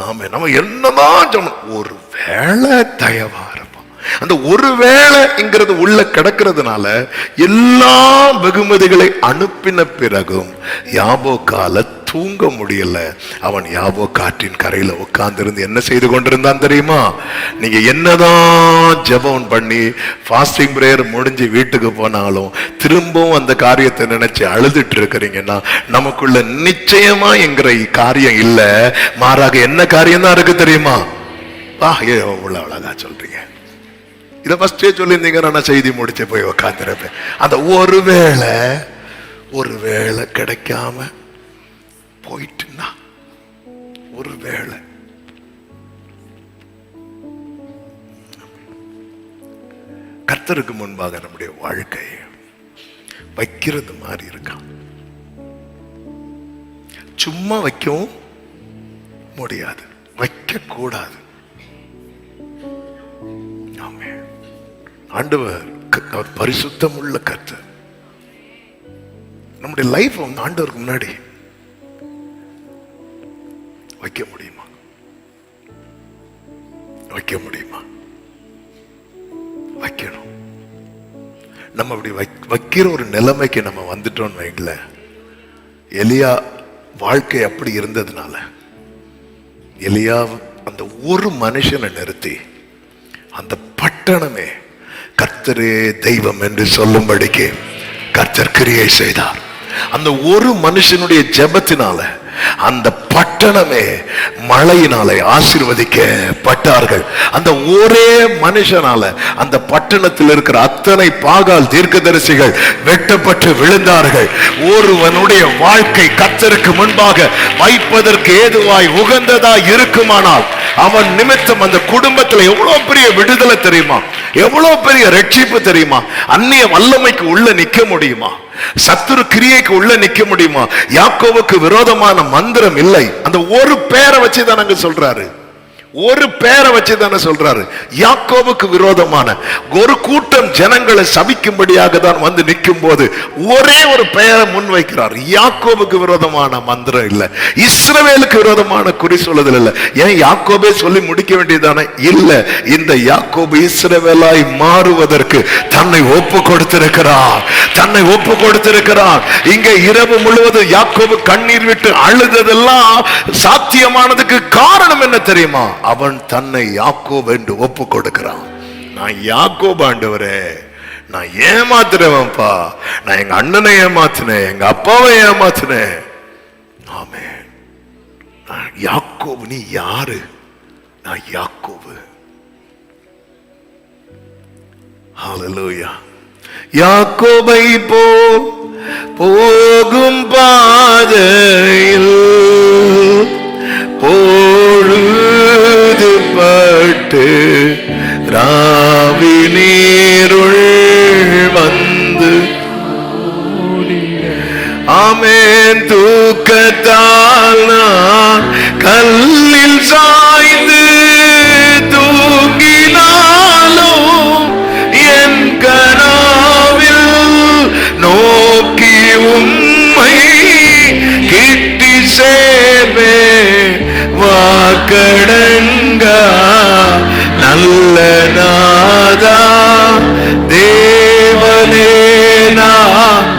ஆமா, நம்ம என்னதான் சொன்னோம், ஒருவேளை தயவா இருப்போம். அந்த ஒருவேளைங்கிறது உள்ள கிடக்கிறதுனால எல்லா வெகுமதிகளை அனுப்பின பிறகும் யாபோக்கால தூங்க முடியல. அவன் யாபோ காற்றின் கரையில உட்கார்ந்திருந்து என்ன செய்து கொண்டிருந்தான் தெரியுமா? நீங்க என்னதான் ஜெபம் பண்ணி ஃபாஸ்டிங் பிரேயர் முடிஞ்சு வீட்டுக்கு போனாலும் திரும்பவும் அந்த காரியத்தை நினைச்சு அழுதுட்டு இருக்கிறீங்கன்னா நமக்குள்ள நிச்சயமா என்கிற காரியம் இல்ல, மாறாக என்ன காரியம் தான் இருக்கு தெரியுமா? உள்ள அழகா சொல்றீங்க. இதை ஃபர்ஸ்டே சொல்லியிருந்தீங்கன்னா நான் செய்தி முடிச்சு போய் உட்காந்துருப்பேன். அந்த ஒருவேளை கிடைக்காம போயிட்டுன்னா, ஒருவேளை கர்த்தருக்கு முன்பாக நம்முடைய வாழ்க்கையை வைக்கிறது மாதிரி இருக்கான். சும்மா வைக்கவும் முடியாது, வைக்க கூடாது. ஆண்டவர் பரிசுத்தம் உள்ள கர்த்தர். நம்முடைய லைஃப் ஆண்டவருக்கு முன்னாடி வைக்க முடியுமா? வைக்க முடியுமா? வைக்கணும். நம்ம அப்படி வைக்கிற ஒரு நிலைமைக்கு நம்ம வந்துட்டோம்னு வைக்கல. எலியா வாழ்க்கை அப்படி இருந்ததுனால எலியா அந்த ஒரு மனுஷனை நிறுத்தி அந்த பட்டணமே கர்த்தரே தெய்வம் என்று சொல்லும்படிக்கு கர்த்தர் கிரியை செய்தார். அந்த ஒரு மனுஷனுடைய ஜெபத்தினால அந்த பட்டணமே மழையினாலே ஆசீர்வதிக்கப்பட்டார்கள். அந்த ஒரே மனுஷனால அந்த பட்டணத்தில் இருக்கிற அத்தனை பாகால் தீர்க்கதரிசிகள் வெட்டப்பட்டு விழுந்தார்கள். ஒருவனுடைய வாழ்க்கை கர்த்தருக்கு முன்பாக வைப்பதற்கு ஏதுவாய் உகந்ததாய் இருக்குமானால் அவன் நிமித்தம் அந்த குடும்பத்தில் எவ்வளவு பெரிய விடுதலை தெரியுமா? எவ்வளவு பெரிய ரட்சிப்பு தெரியுமா? அந்நிய வல்லமைக்கு உள்ள நிக்க முடியுமா? சத்துரு கிரியைக்கு உள்ள நிக்க முடியுமா? யாக்கோவுக்கு விரோதமான மந்திரம் இல்லை. அந்த ஒரு பேரை வச்சுதான் அங்க சொல்றாரு, ஒரு பேரை வச்சுதானே சொல்றாரு. யாக்கோவுக்கு விரோதமான ஒரு கூட்டம் ஜனங்களை சபிக்கும்படியாக தான் வந்து நிற்கும் போது ஒரே ஒரு பெயரை முன்வைக்கிறார். யாக்கோவுக்கு விரோதமான மந்திரம் இல்ல, இஸ்ரவேலுக்கு விரோதமான குறி சொல்லுதல் இல்ல. ஏன் யாக்கோபே சொல்லி முடிக்க வேண்டியதானே? இல்ல, இந்த யாக்கோபு இஸ்ரவேலாய் மாறுவதற்கு தன்னை ஒப்பு கொடுத்திருக்கிறார், தன்னை ஒப்பு கொடுத்திருக்கிறார். இங்க இரவு முழுவதும் யாக்கோபு கண்ணீர் விட்டு அழுததெல்லாம் சாத்தியமானதுக்கு காரணம் என்ன தெரியுமா? அவன் தன்னை யாக்கோபு என்று ஒப்பு கொடுக்கிறான். நான் யாக்கோபு ஆண்டவரே, நான் ஏமாத்துறவன்பா, நான் எங்க அண்ணனை ஏமாத்தினேன், எங்க அப்பாவை ஏமாத்தினேன். ஆமென். யாக்கோபு. நீ யாரு? நான் யாக்கோபு. ஹல்லேலூயா. யாக்கோபை போல் போகும் பாதையில் பொழுதுபட்டு ராவி நீருள் வந்து ஆமென் தூக்கத்தால் நான் கல்லில் சாய்ந்து தூங்கினாலும் கடங்கா நல்ல நாதா தேவனே நான்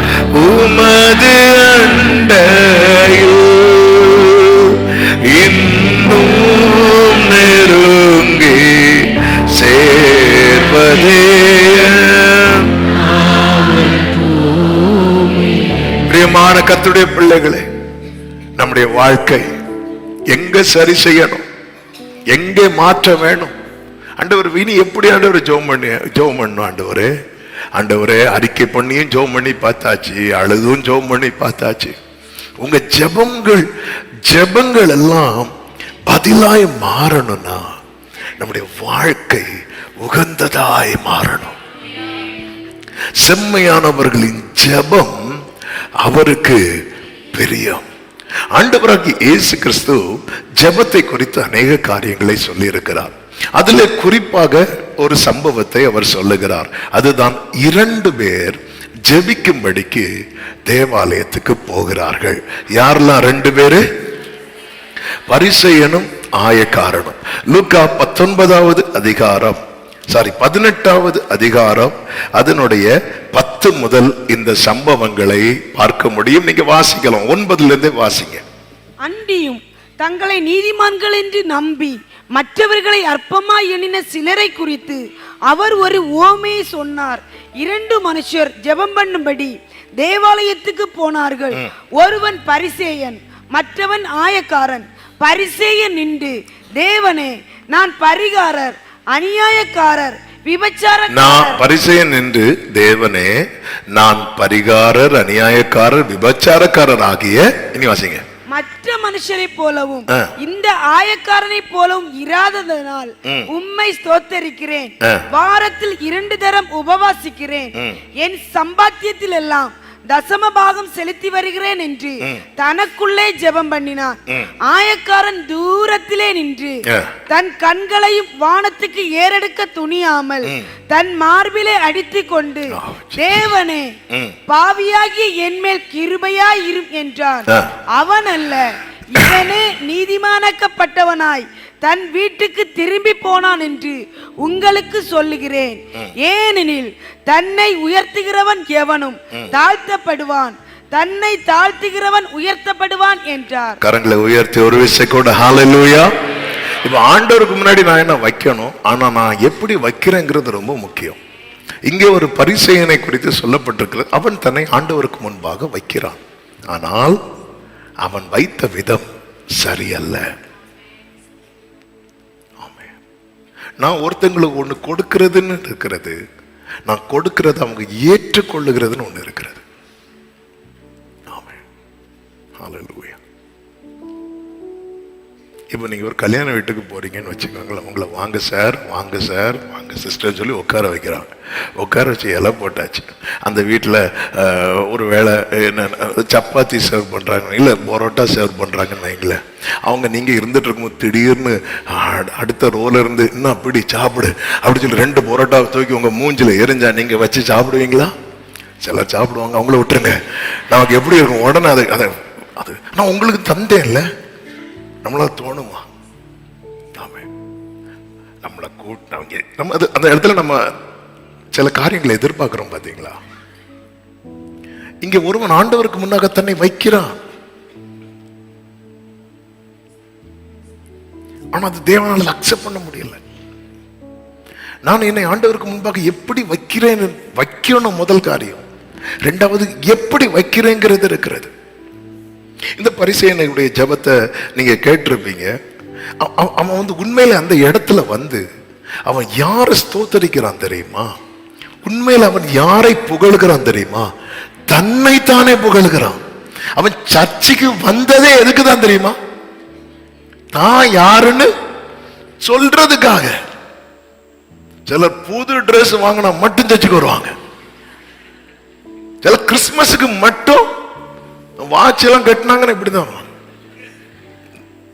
உமது அண்டையில் இன்னும் நெருங்கி சேர்வதே. பிரியமான கர்த்தருடைய பிள்ளைகளே, நம்முடைய வாழ்க்கை எங்க சரி செய்யணும், எங்கே மாற்ற வேணும்? ஆண்டவர் இனி எப்படி ஆண்டவர் ஜெபம் பண்ணும்? ஆண்டவரே அறிக்கை பண்ணியும் ஜெபம் பண்ணி பார்த்தாச்சு, அழுதும் ஜெபம் பண்ணி பார்த்தாச்சு. உங்க ஜெபங்கள் எல்லாம் பதிலாய் மாறணும்னா நம்முடைய வாழ்க்கை உகந்ததாய் மாறணும். செம்மையானவர்களின் ஜெபம் அவருக்கு பிரியம். ஆண்டவராகிய இயேசு கிறிஸ்து ஜெபத்தை குறித்து அநேக காரியங்களை சொல்லி இருக்கிறார். அதில் குறிப்பாக ஒரு சம்பவத்தை அவர் சொல்லுகிறார். அதுதான் 2 பேர் ஜெபிக்கும்படிக்கு தேவாலயத்துக்கு போகிறார்கள். யாரெல்லாம் 2 பேரு? பரிசேயனும் ஆயக்காரனும். லூக்கா 18வது அதிகாரம் அதனுடைய 10 முதல் இந்த சம்பவங்களை பார்க்க முடியும். நீங்க வாசிக்கலாம், 9ல இருந்தே வாசிங்க.
அன்றியும் தங்களை நீதிமான்கள் என்று நம்பி மற்றவர்களை அற்பமாய் எண்ணின சிலரை குறித்து அவர் ஒரு உவமையை சொன்னார். 2 மனுஷர் ஜெபம் பண்ணும்படி தேவாலயத்துக்கு போனார்கள். ஒருவன் பரிசேயன், மற்றவன் ஆயக்காரன். பரிசேயன் நின்று, தேவனே, நான் பரிகாரர், அநியாயக்காரர், விபச்சாரக்காரர் ஆகிய மற்ற மனுஷரை போலவும் இந்த ஆயக்காரனை போலவும் இராததனால் உம்மை ஸ்தோத்தரிக்கிறேன். வாரத்தில் 2 தரம் உபவாசிக்கிறேன். என் சம்பாத்தியத்தில் எல்லாம் தசம பாகம் செலுத்தி வருகிறேன் என்று தனக்குள்ளே ஜெபம் பண்ணினான். ஆயக்காரன் தூரத்திலே நின்று தன் கண்களையும் வானத்துக்கு ஏறெடுக்க துணியாமல் தன் மார்பிலே அடித்துக் கொண்டு, தேவனே, பாவியாகிய என்மேல் கிருபையாய் இரும் என்றான். அவன் அல்ல, இவனே நீதிமானாக்கப்பட்டவனாய் தன் வீட்டுக்கு திரும்பி போனான் என்று உங்களுக்கு சொல்லுகிறேன். ஏனெனில் தன்னை உயர்த்துகிறவன் எவனும் தாழ்த்தப்படுவான், தன்னை தாழ்த்துகிறவன் உயர்த்தப்படுவான் என்றார். கரங்களை உயர்த்தி ஒரு விஷயம் கூட ஹalleluya. இப்ப ஆண்டவருக்கு முன்னாடி நான் என்ன வைக்கணும், ஆனா நான் எப்படி வைக்கிறேங்கிறது ரொம்ப முக்கியம். இங்கே ஒரு பரிசேயனை குறித்து சொல்லப்பட்டிருக்கிறது. அவன் தன்னை ஆண்டவருக்கு முன்பாக வைக்கிறான், ஆனால் அவன் வைத்த விதம் சரியல்ல. நான் ஒருத்தங்களுக்கு ஒண்ணு கொடுக்கிறதுன்னு இருக்கிறது, நான் கொடுக்கிறது அவங்க ஏற்றுக்கொள்ளுகிறதுன்னு ஒண்ணு இருக்கிறது. ஆமென், ஹalleluya. இப்போ நீங்க ஒரு கல்யாண வீட்டுக்கு போறீங்கன்னு வச்சுக்கோங்களேன். உங்களை வாங்க சார், வாங்க சார், வாங்க சிஸ்டர் சொல்லி உட்கார வைக்கிறாங்க. உட்கார வச்சு இலை போட்டாச்சு. அந்த வீட்டில் ஒரு வேளை என்ன சப்பாத்தி சர்வ் பண்ணுறாங்க, இல்லை பரோட்டா சர்வ் பண்ணுறாங்கன்னு வைங்களேன். அவங்க நீங்கள் இருந்துட்டு இருக்கும்போது திடீர்னு அடுத்த ரோல இருந்து இன்னும் அப்படி சாப்பிடு அப்படி சொல்லி 2 பரோட்டாவை தூக்கி உங்கள் மூஞ்சில் எரிஞ்சா நீங்கள் வச்சு சாப்பிடுவீங்களா? சிலர் சாப்பிடுவாங்க, அவங்கள விட்டுருங்க. நமக்கு எப்படி இருக்கும் உடனே அது நான் உங்களுக்கு தந்தேன் இல்லை, நம்மளால தோணுமா? நம்மளை கூட்டினவங்க நம்ம அந்த இடத்துல நம்ம சில காரியங்களை எதிர்பார்க்கிறோம். பாத்தீங்களா, இங்க ஒருவன் ஆண்டவருக்கு முன்னாக தன்னை வைக்கிறான், ஆனா அது தேவனால் அக்செப்ட் பண்ண முடியல. நான் என்னை ஆண்டவருக்கு முன்பாக எப்படி வைக்கணும் முதல் காரியம். 2வது எப்படி வைக்கிறேங்கிறது இருக்கிறது. இந்த பரிசேயனுடைய ஜெபத்தை நீங்க கேட்டிருப்பீங்க. அவன் உண்மையில அந்த இடத்துல அவன் யாரை ஸ்தோத்தரிக்கிறான் தெரியுமா? உண்மையில அவன் யாரை புகழ்கிறான் தெரியுமா? தன்னைத்தானே புகழ்கிறான். அவன் சர்ச்சுக்கு வந்ததே எதுக்குதான் தெரியுமா? தான் யாருன்னு சொல்றதுக்காக. சிலர் புது டிரெஸ் வாங்கினா மட்டும் சர்ச்சுக்கு வருவாங்க. சில கிறிஸ்துமஸுக்கு மட்டும் வாட்ச் எல்லாம் கட்டினாங்கன்னு இப்படிதான்.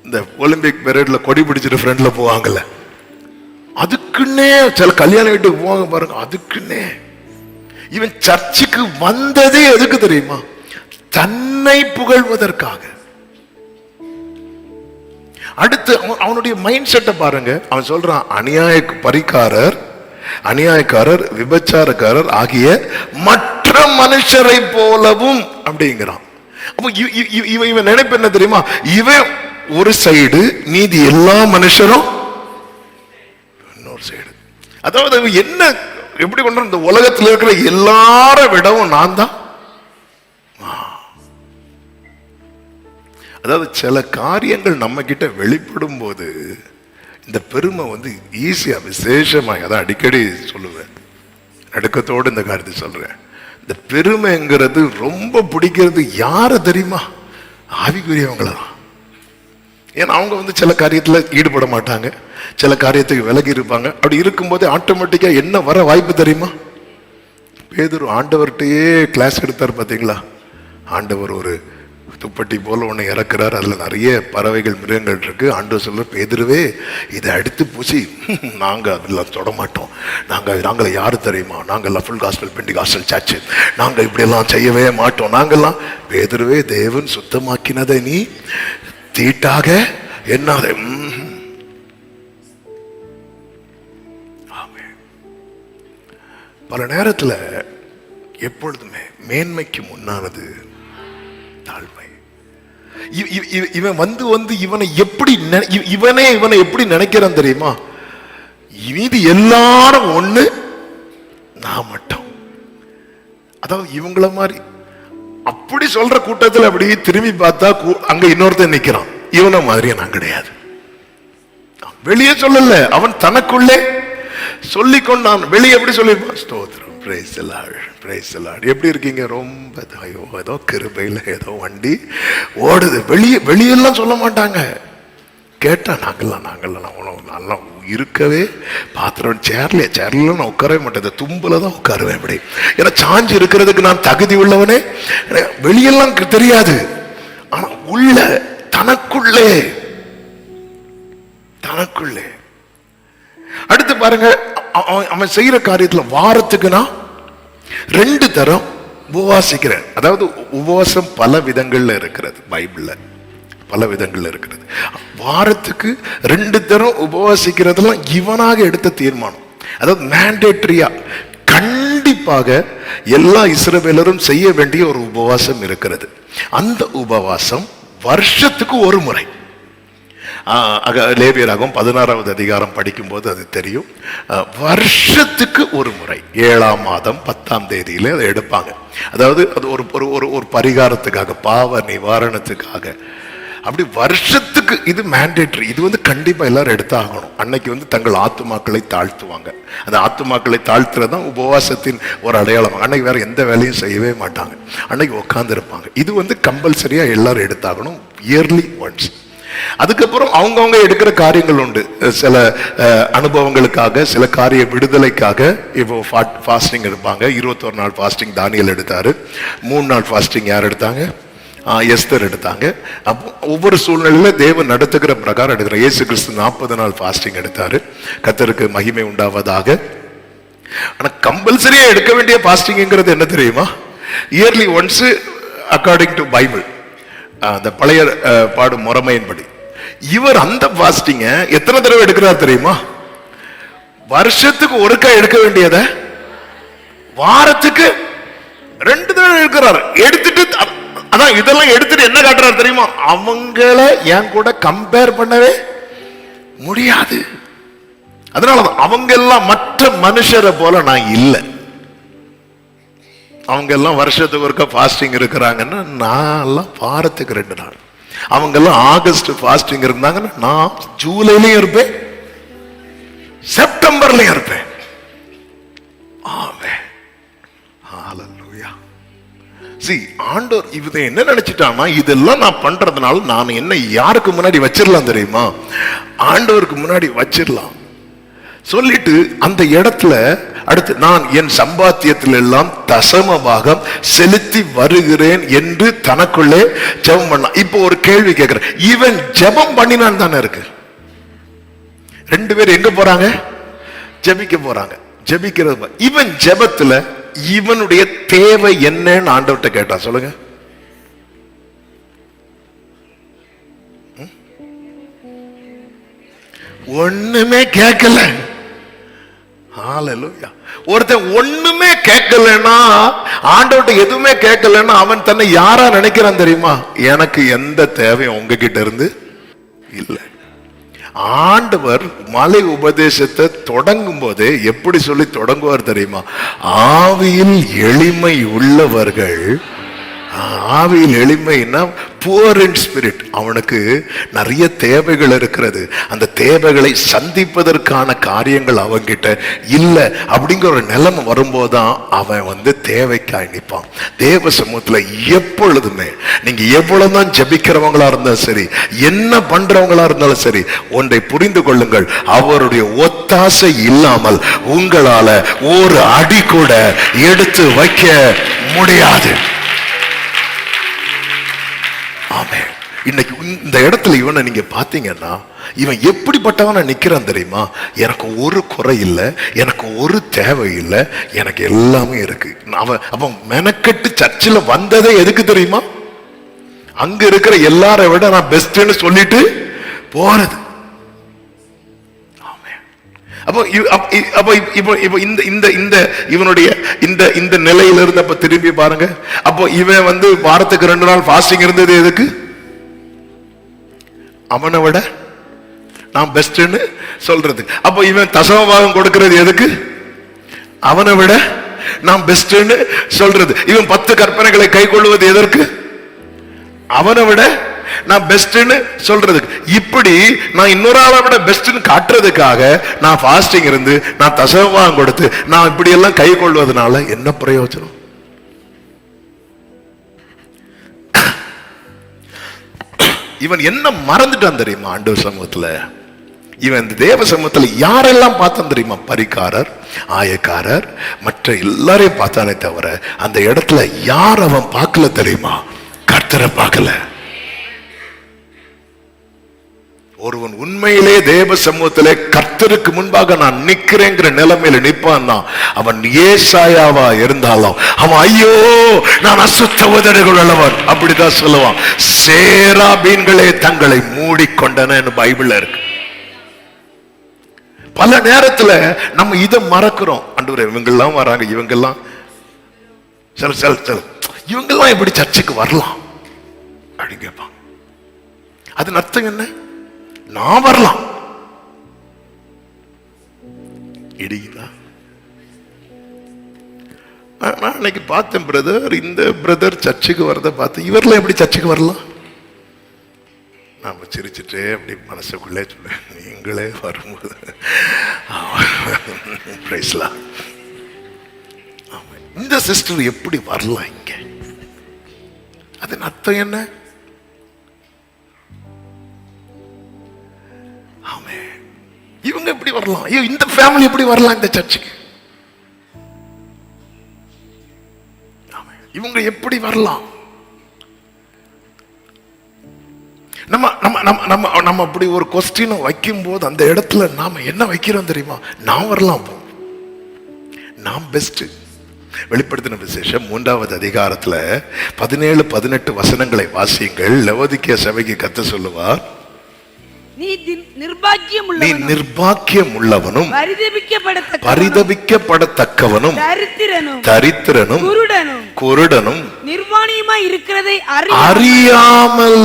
இந்த ஒலிம்பிக் பெரேட்ல கொடி பிடிச்சிட்டு ஃப்ரெண்ட்ல போவாங்கல்ல, அதுக்குன்னே சில கல்யாண வீட்டுக்கு போவாங்க பாருங்க. அதுக்குன்னே இவன் சர்ச்சுக்கு வந்ததே எதுக்கு தெரியுமா? தன்னை புகழ்வதற்காக.
அடுத்து அவனுடைய மைண்ட் செட்டை பாருங்க. அவன் சொல்றான், அநியாயக்காரர் விபச்சாரக்காரர் ஆகிய மற்ற மனுஷரை போலவும் அப்படிங்கிறான். அப்போ இவன் நினைப்பு என்ன தெரியுமா? இவன் ஒரு சைடு, மீதி எல்லா மனுஷரும் இன்னொரு சைடு. அதாவது என்ன எப்படி கொண்டு இந்த உலகத்தில் இருக்கிற எல்லார விடவும் நான் தான். அதாவது சில காரியங்கள் நம்ம கிட்ட வெளிப்படும் போது இந்த பெருமை ஈஸியா விசேஷமாக, அதான் அடிக்கடி சொல்லுவேன், நடுக்கத்தோடு இந்த காரியத்தை சொல்றேன். இந்த பெருமைங்கிறது ரொம்ப பிடிக்கிறது யார தெரியுமா? ஆவிக்குரியவங்களதான். ஏன்னா அவங்க சில காரியத்துல ஈடுபட மாட்டாங்க, சில காரியத்துக்கு விலகி இருப்பாங்க. அப்படி இருக்கும்போது ஆட்டோமேட்டிக்கா என்ன வர வாய்ப்பு தெரியுமா? பேதுரு ஆண்டவர்கிட்டயே கிளாஸ் எடுத்தார் பாத்தீங்களா? ஆண்டவர் ஒரு துப்பட்டி போல ஒண்ணு இறக்குறார், அதுல நிறைய பறவைகள் மிருகங்கள் இருக்கு. ஆண்டவர் சொல்ற, பேதுருவே இதை அடுத்து பூசி நாங்க அதெல்லாம் தொட மாட்டோம், நாங்களை யாரு தெரியுமா? நாங்கெல்லாம் ஃபுல் காஸ்பல் பெண்டிகாஸ்டல் சர்ச், நாங்க இப்படி எல்லாம் செய்யவே மாட்டோம். நாங்கெல்லாம், பேதுருவே தேவன் சுத்தமாக்கினதை நீ தீட்டாக என்னாத. பல நேரத்துல எப்பொழுதுமே மேன்மைக்கு முன்னானது தாழ்மை. இவன் இவனை எப்படி இவனை எப்படி நினைக்கிறான் தெரியுமா? மீதி எல்லாரும் ஒண்ணு, நான் மட்டும். அதாவது இவங்கள மாதிரி அப்படி சொல்ற கூட்டத்தில் அப்படி திரும்பி பார்த்தா அங்க இன்னொருத்தன் நிக்கிறான், இவன மாதிரியே நான் கிடையாது. வெளியே சொல்லல, அவன் தனக்குள்ளே சொல்லிக்கொண்டான். வெளியே எப்படி சொல்லிருப்பான்? ஸ்தோத்திரம், praise the Lord, praise the Lord. எப்படி இருக்கீங்க? ரொம்ப ஏதோ கிருபையில ஏதோ வண்டி ஓடுது. வெளியெல்லாம் சொல்ல மாட்டாங்க. கேட்டா நாங்கெல்லாம் நல்லா இருக்கவே பாத்திரம் சேர்ல நான் உட்காரவே மாட்டேன், தும்புல தான் உட்காருவேன். அப்படி ஏன்னா சாஞ்சு இருக்கிறதுக்கு நான் தகுதி உள்ளவனே. வெளியெல்லாம் தெரியாது, ஆனா உள்ள தனக்குள்ளே. அடுத்து பாருங்க, அவன் செய்யற காரியத்துல வாரத்துக்கு நான் 2 தரம் உபவாசிக்கிறேன். அதாவது உபவாசம் பல விதங்கள்ல இருக்கிறது, பைபிள்ல பல விதங்கள்ல இருக்கிறது. வாரத்துக்கு 2 தரம் உபவாசிக்கிறதுலாம் இவனாக எடுத்த தீர்மானம். அதாவது மேண்டேட்டரியா கண்டிப்பாக எல்லா இஸ்ரவேலரும் செய்ய வேண்டிய ஒரு உபவாசம் இருக்கிறது. அந்த உபவாசம் வருஷத்துக்கு ஒரு முறை. லேவியராகவும் 16வது அதிகாரம் படிக்கும் போது அது தெரியும். வருஷத்துக்கு ஒரு முறை 7ஆம் மாதம் 10ஆம் தேதியில அதை எடுப்பாங்க. அதாவது அது ஒரு பரிகாரத்துக்காக, பாவ நிவாரணத்துக்காக. அப்படி வருஷத்துக்கு இது மேண்டேட்டரி. இது கண்டிப்பா எல்லாரும் எடுத்தாகணும். அன்னைக்கு தங்கள் ஆத்துமாக்களை தாழ்த்துவாங்க. அந்த ஆத்துமாக்களை தாழ்த்துறதுதான் உபவாசத்தின் ஒரு அடையாளம். அன்னைக்கு வேற எந்த வேலையும் செய்யவே மாட்டாங்க, அன்னைக்கு உட்கார்ந்து இருப்பாங்க. இது கம்பல்சரியா எல்லாரும் எடுத்தாகணும், இயர்லி ஒன்ஸ். அதுக்கப்புறம் அவங்கவுங்க எடுக்கிற காரியங்கள் உண்டு. சில அனுபவங்களுக்காக, சில காரிய விடுதலைக்காக இப்போ ஃபாஸ்டிங் எடுப்பாங்க. 21 நாள் ஃபாஸ்டிங் தானியேல் எடுத்தாரு. 3 நாள் ஃபாஸ்டிங் யார் எடுத்தாங்க? எஸ்தர் எடுத்தாங்க. அப்போ ஒவ்வொரு சூழ்நிலையில தேவன் நடத்துகிற பிரகாரம் எடுக்கிற. இயேசு கிறிஸ்து 40 நாள் ஃபாஸ்டிங் எடுத்தாரு. கர்த்தருக்கு மகிமை உண்டாவதாக. ஆனா கம்பல்சரியா எடுக்க வேண்டிய ஃபாஸ்டிங்ங்கிறது என்ன தெரியுமா? Yearly once according to Bible, அந்த பழைய பாடும் முறைமையின்படி. இவர் அந்த ஃபாஸ்டிங்க எத்தனை தடவை எடுக்கிறார் தெரியுமா? வருஷத்துக்கு ஒருக்கா எடுக்க வேண்டியத வாரத்துக்கு 2 தடவை எடுக்கிறார். எடுத்துட்டு அதான் இதெல்லாம் எடுத்துட்டு என்ன காட்டுறாரு தெரியுமா? அவங்கள என் கூட கம்பேர் பண்ணவே முடியாது. அதனாலதான் அவங்க எல்லாம் மற்ற மனுஷரை போல நான் இல்லை. அவங்க எல்லாம் வருஷத்துக்கு ஒருக்கா ஃபாஸ்டிங் இருக்கிறாங்கன்னா நான் எல்லாம் வாரத்துக்கு 2 நாள். அவங்க எல்லாம் ஆகஸ்ட் ஃபாஸ்டிங் இருந்தாங்கன்னா நான் ஜூலைலயும் இருப்பேன், செப்டம்பர்லயும் இருப்பேன். ஆண்டவர் இவதை என்ன நினைச்சிட்டான்னா, இதெல்லாம் நான் பண்றதுனால நான் என்ன யாருக்கு முன்னாடி வச்சிடலாம் தெரியுமா? ஆண்டவருக்கு முன்னாடி வச்சிடலாம் சொல்லிட்டு அந்த இடத்துல அடுத்து நான் என் சம்பாத்தியத்தில் எல்லாம் தசம பாகம் செலுத்தி வருகிறேன் என்று தனக்குள்ளே ஜெபம் பண்ணான். இப்போ ஒரு கேள்வி கேட்கிறேன், இவன் ஜெபம் பண்ணினான் தானே இருக்கு. 2 பேர் எங்க போறாங்க? ஜெபிக்க போறாங்க. ஜெபிக்கிறது இவன் ஜெபத்துல இவனுடைய தேவை என்னன்னு ஆண்டவர்கிட்ட கேட்டான். சொல்லுங்க. ஒண்ணுமே கேட்கல. ஹல்லேலூயா. ஒருத்தன் ஒண்ணுமே கேட்கலன்னா, ஆண்டவர்ட்ட எதுவுமே கேட்கலன்னா, அவன் தன்னை யாரா நினைக்கிறான் தெரியுமா? எனக்கு எந்த தேவையும் உங்ககிட்ட இருந்து இல்லை. ஆண்டவர் மலை உபதேசத்தை தொடங்கும் போதே எப்படி சொல்லி தொடங்குவார் தெரியுமா? ஆவியில் எளிமை உள்ளவர்கள். ஆவியில் எளிமைன்னா புவர் இன் ஸ்பிரிட். அவனுக்கு நிறைய தேவைகள் இருக்கிறது. அந்த தேவைகளை சந்திப்பதற்கான காரியங்கள் அவன்கிட்ட இல்லை. அப்படிங்கிற ஒரு நிலைமை வரும்போதுதான் அவன் தேவைக்காய் நிற்பான். தேவ சமூகத்துல எப்பொழுதுமே நீங்க எவ்வளவுதான் ஜெபிக்கிறவங்களா இருந்தாலும் சரி, என்ன பண்றவங்களா இருந்தாலும் சரி, ஒன்றை புரிந்து கொள்ளுங்கள், அவருடைய ஒத்தாசை இல்லாமல் உங்களால ஒரு அடி கூட எடுத்து வைக்க முடியாது. ஆமென். இன்னைக்கு இந்த இடத்துல இவனை நீங்க பாத்தீங்கன்னா, இவன் எப்படிப்பட்டவன நிக்கிறான் தெரியுமா? எனக்கு ஒரு குறை இல்லை, எனக்கு ஒரு தேவை இல்லை, எனக்கு எல்லாமே இருக்கு. அவன் மெனக்கெட்டு சர்ச்சில் வந்ததே எதுக்கு தெரியுமா? அங்க இருக்கிற எல்லாரை விட நான் பெஸ்ட்னு சொல்லிட்டு போறது. இவனுடைய இந்த நிலையில இருந்து அப்ப திரும்பி பாருங்க. அப்போ இவன் வாரத்துக்கு 2 நாள் ஃபாஸ்டிங் இருந்தது எதுக்கு? அவனை விட நான் பெஸ்ட்னு சொல்றது. அப்போ இவன் தசமபாகம் கொடுக்கிறது எதுக்கு? அவனை விட நான் பெஸ்ட்னு சொல்றது. இவன் 10 கற்பனைகளை கை கொள்வது எதற்கு? அவனை விட நான் பெஸ்ட்னு சொல்றதுக்கு. இப்படி நான் இன்னொரு ஆளை விட பெஸ்ட்னு காட்டுறதுக்காக நான் ஃபாஸ்டிங் இருந்து, நான் தசமபாகம் கொடுத்து, நான் இப்படி எல்லாம் கை கொள்வதனால என்ன பிரயோஜனம்? இவன் என்ன மறந்துட்டான் தெரியுமா? ஆண்டவர் சமூகத்துல இவன் இந்த தேவ சமூகத்துல யாரெல்லாம் பார்த்தான் தெரியுமா? பரிகாரர், ஆயக்காரர், மற்ற எல்லாரையும் பார்த்தானே தவிர அந்த இடத்துல யார் அவன் பார்க்கல தெரியுமா? கர்த்தரை பார்க்கல. ஒருவன் உண்மையிலே தேவ சமூகத்திலே கர்த்தருக்கு முன்பாக நான் நிக்கிறேங்கிற நிலைமையில நிற்பான். அவன் ஏசாயாவா இருந்தாலும் அவன் ஐயோ நான் அசுத்த உதடுகள் உள்ளவன் அப்படிதான் சொல்லுவான். சேராபீன்களே தங்களை மூடிக்கொண்டன பைபிள்ல இருக்கு. பல நேரத்துல நம்ம இதை மறக்கிறோம். ஆண்டவரே இவங்கெல்லாம் வராங்க, இவங்கெல்லாம் இவங்கெல்லாம் எப்படி சர்ச்சுக்கு வரலாம் அப்படின்னு கேட்பாங்க. அது அர்த்தம் என்ன? நான் வரலாம். இடிக்குதா? நான் இன்னைக்கு பார்த்தேன் பிரதர், இந்த பிரதர் சர்ச்சுக்கு வரத பார்த்தேன், இவர்ல எப்படி சர்ச்சுக்கு வரலாம்? நாம சிரிச்சுட்டே அப்படி மனசுக்குள்ளே சொல்ல, நீங்களே வரும்போது இந்த சிஸ்டர் எப்படி வரலாம் இங்க? அதன் அர்த்தம் என்ன? இவங்க எப்படி வரலாம்? இந்த ஃபேமிலி எப்படி வரலாம் இந்த சர்ச்சுக்கு? இவங்க எப்படி வரலாம்? நம்ம அப்படி ஒரு கொஸ்டின் வைக்கும் போது அந்த இடத்துல நாம என்ன வைக்கிறோம் தெரியுமா? நான் வரலாம், நான் பெஸ்ட். வெளிப்படுத்தின விசேஷம் 3வது அதிகாரத்துல 17-18 வசனங்களை வாசியுங்கள். லவோதிக்கேய சபைக்கு கர்த்தர் சொல்லுவார்,
நீ நிர்பாக்கியம் உள்ளவனும்
பரிதபிக்கப்படத்தக்கவனும் தரித்திரனும் குருடனும்
நிர்வாணியமாய் இருக்கிறதை
அறியாமல்.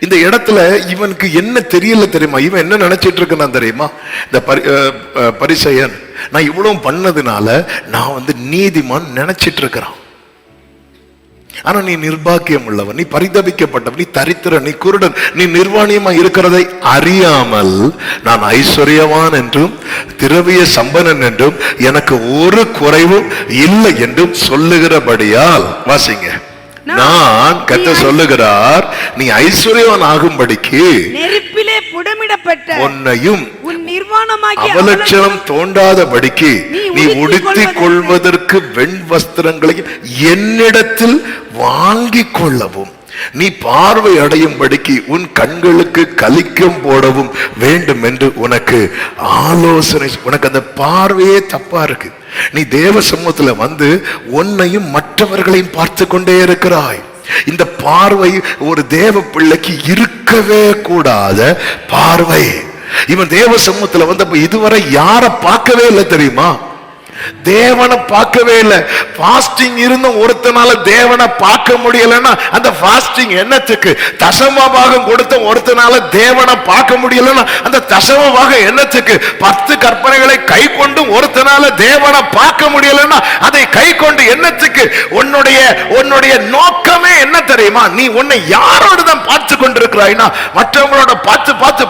இந்த இடத்துல இவனுக்கு என்ன தெரியல தெரியுமா? இவன் என்ன நினைச்சிட்டு இருக்கான் தெரியுமா? இந்த பரிசேயன் நான் இவ்வளவு பண்ணதுனால நான் நீதிமான் நினைச்சிட்டு இருக்கிறான். ஆனா நீ நிர்பாக்கியம் உள்ளவன், நீ பரிதபிக்கப்பட்டவன், நீ தரித்திரன், நீ குருடன், நீ நிர்வாணியமா இருக்கிறதை அறியாமல் நான் ஐஸ்வர்யவான் என்றும் திரவிய சம்பனன் என்றும் எனக்கு ஒரு குறைவும் இல்லை என்றும் சொல்லுகிறபடியால், வாசிங்க, நான் கர்த்தர் சொல்லுகிறார், நீ ஐஸ்வர்யவான் ஆகும்படிக்கு
நெருப்பிலே புடமிடப்பட்ட
உன்னையும்
உன் நிர்வாணமாகிய
அவலட்சணம் தோண்டாதபடிக்கு நீ உடுத்திக் கொள்வதற்கு வெண் வஸ்திரங்களையும் என்னிடத்தில் வாங்கிக் கொள்ளவும், நீ பார்வை அடையும்படிக்கு உன் கண்களுக்கு கலிக்கம் போடவும் வேண்டும் என்று உனக்கு ஆலோசனை. உனக்கு அந்த பார்வையே தப்பா இருக்கு. நீ தேவ சமூகத்துல உன்னையும் மற்றவர்களையும் பார்த்து கொண்டே இருக்கிறாய். இந்த பார்வை ஒரு தேவ பிள்ளைக்கு இருக்கவே கூடாத பார்வை. இவன் தேவ சமூகத்துல வந்தப்ப இதுவரை யார பார்க்கவே இல்லை தெரியுமா? தேவனை பார்க்கவே இல்லை. பாஸ்டிங் இருந்தும் ஒருத்தனால தேவனை பார்க்க முடியலன்னா அந்த பாஸ்டிங் என்னத்துக்கு? தசமபாகம் கொடுத்த ஒருத்தனால தேவனை பார்க்க முடியலன்னா அந்த தசமபாகம் என்னத்துக்கு? 10 கற்பனைகளை கை கொண்டு ஒருத்தனால தேவனை பார்க்க முடியலன்னா அதை கை கொண்டு என்னத்துக்கு? உன்னுடைய நோக்கமே என்ன தெரியுமா? நீ உன்னை யாரோடு தான் பார்த்து கொண்டிருக்கிறாய்னா மற்றவங்களோட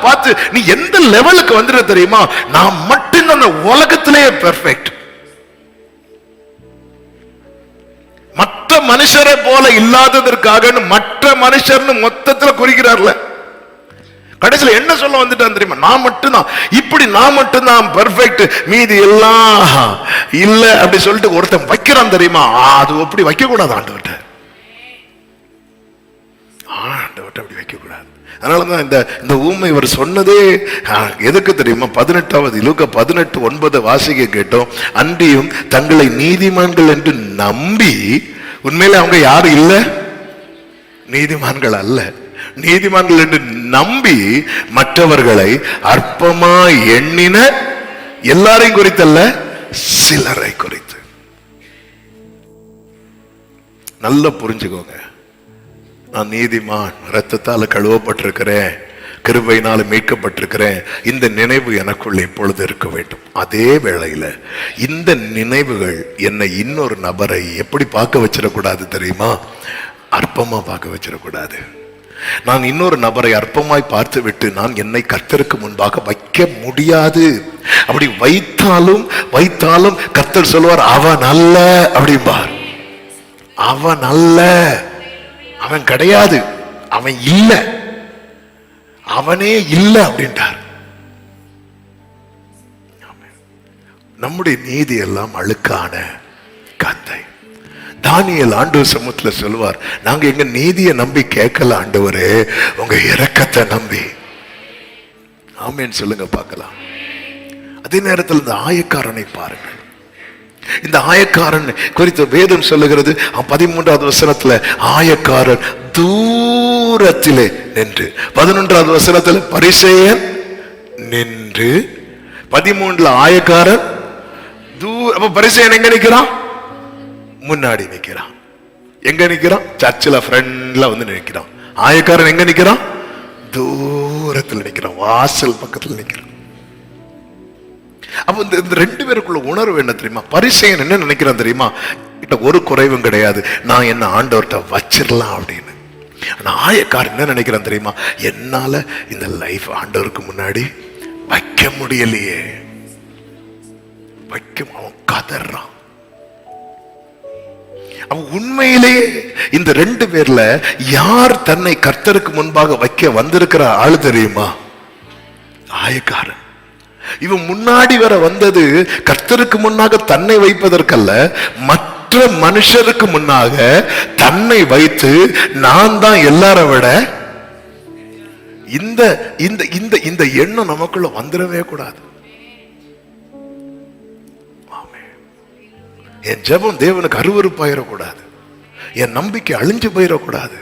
பார்த்து நீ எந்த லெவலுக்கு வந்துட தெரியுமா? நான் மட்டும் அந்த உலகத்திலேயே பெர்ஃபெக்ட், மற்ற மனுஷரை போல இல்லாததற்காக மற்ற மனுஷர்னு மொத்தத்துல குறிக்கிறார்ல. கடைசியில் என்ன சொல்ல வந்துட்டான் தெரியுமா? நான் மட்டும்தான் பெர்ஃபெக்ட், மீதி எல்லாம் இல்ல அப்படி சொல்லிட்டு ஒருத்தன் வைக்கிறான் தெரியுமா? அது அப்படி வைக்க கூடாது. ஆண்டவர்கிட்ட அப்படி வைக்க கூடாது. அதனாலதான் இந்த ஊமை இவர் சொன்னதே எதுக்கு தெரியுமா? 18வது லூக்கா 18:9 வாசிக்க கேட்டோம். அன்றியும் தங்களை நீதிமான்கள் என்று நம்பி, உண்மையில அவங்க யாரும் இல்ல, நீதிமான்கள் அல்ல, நீதிமான்கள் என்று நம்பி மற்றவர்களை அற்பமா எண்ணின, எல்லாரையும் குறித்தல்ல, சிலரை குறித்து. நல்லா புரிஞ்சுக்கோங்க. நான் நீதிமான், இரத்தத்தால் கழுவப்பட்டிருக்கிறேன், கிருபையினால மீட்கப்பட்டிருக்கிறேன், இந்த நினைவு எனக்குள்ள எப்பொழுது இருக்க வேண்டும். அதே வேளையில இந்த நினைவுகள் என்னை இன்னொரு நபரை எப்படி பார்க்க வச்சிடக்கூடாது தெரியுமா? அற்பமா பார்க்க வச்சிடக்கூடாது. நான் இன்னொரு நபரை அற்பமாய் பார்த்து விட்டு நான் என்னை கர்த்தருக்கு முன்பாக வைக்க முடியாது. அப்படி வைத்தாலும் கர்த்தர் சொல்வார், அவன் அல்ல அப்படிம்பார். அவன் அல்ல, அவன் கிடையாது, அவன் இல்ல, அவனே இல்ல அப்படின்ட்டார். நம்முடைய நீதி எல்லாம் அழுக்கான கந்தை. தானியேல் ஆண்டவர் சமூகத்துல சொல்லுவார், நாங்க எங்க நீதியை நம்பி கேட்கல ஆண்டவரே, உங்க இரக்கத்தை நம்பி. ஆமேன்னு சொல்லுங்க பார்க்கலாம். அதே நேரத்தில் இந்த ஆயக்காரனை பாருங்கள். இந்த ஆயக்காரன் குறித்து வேதம் சொல்லுகிறது 13வது வசனத்துல, ஆயக்காரன் தூரத்திலே நின்று, 11வது வசனத்துல பரிசேயன் நின்று, 13ல ஆயக்காரன் அப்ப பரிசேயன் எங்க நிக்கிறான்? முன்னாடி நிக்கிறான். எங்க நிக்கிறான்? சர்ச்சில் ஃப்ரண்ட்ல வந்து நிக்கிறான். ஆயக்காரன் எங்க நிக்கிறான்? தூரத்தில் நிக்கிறான், வாசல் பக்கத்தில் நிக்கிறான். அப்ப இந்த 2 பேருக்குள்ள உணர்வு என்ன தெரியுமா? பரிசேயன் என்ன நினைக்கிறான் தெரியுமா? ஒரு குறைவும் கிடையாது, நான் என்ன ஆண்டவர்கிட்ட வச்சிடலாம் அப்படின்னு. ஆயக்காரன் என்ன நினைக்கிறான் தெரியுமா? என்னால இந்த லைஃப் ஆண்டவருக்கு முன்னாடி வைக்க முடியலையே, அவன் கதறான். அவன் உண்மையிலேயே இந்த 2 பேர்ல யார் தன்னை கர்த்தருக்கு முன்பாக வைக்க வந்திருக்கிற ஆளு தெரியுமா? ஆயக்காரன். இவன் முன்னாடி வர வந்தது கர்த்தருக்கு முன்னாக தன்னை வைப்பதற்கல்ல, மற்ற மனுஷருக்கு முன்னாக தன்னை வைத்து நான் தான் எல்லார விட. இந்த இந்த இந்த இந்த எண்ணம் நமக்குள்ள வந்துடவே கூடாது. என் ஜெபம் தேவனுக்கு அருவருப்பாயிடக்கூடாது, என் நம்பிக்கை அழிஞ்சு போயிடக்கூடாது.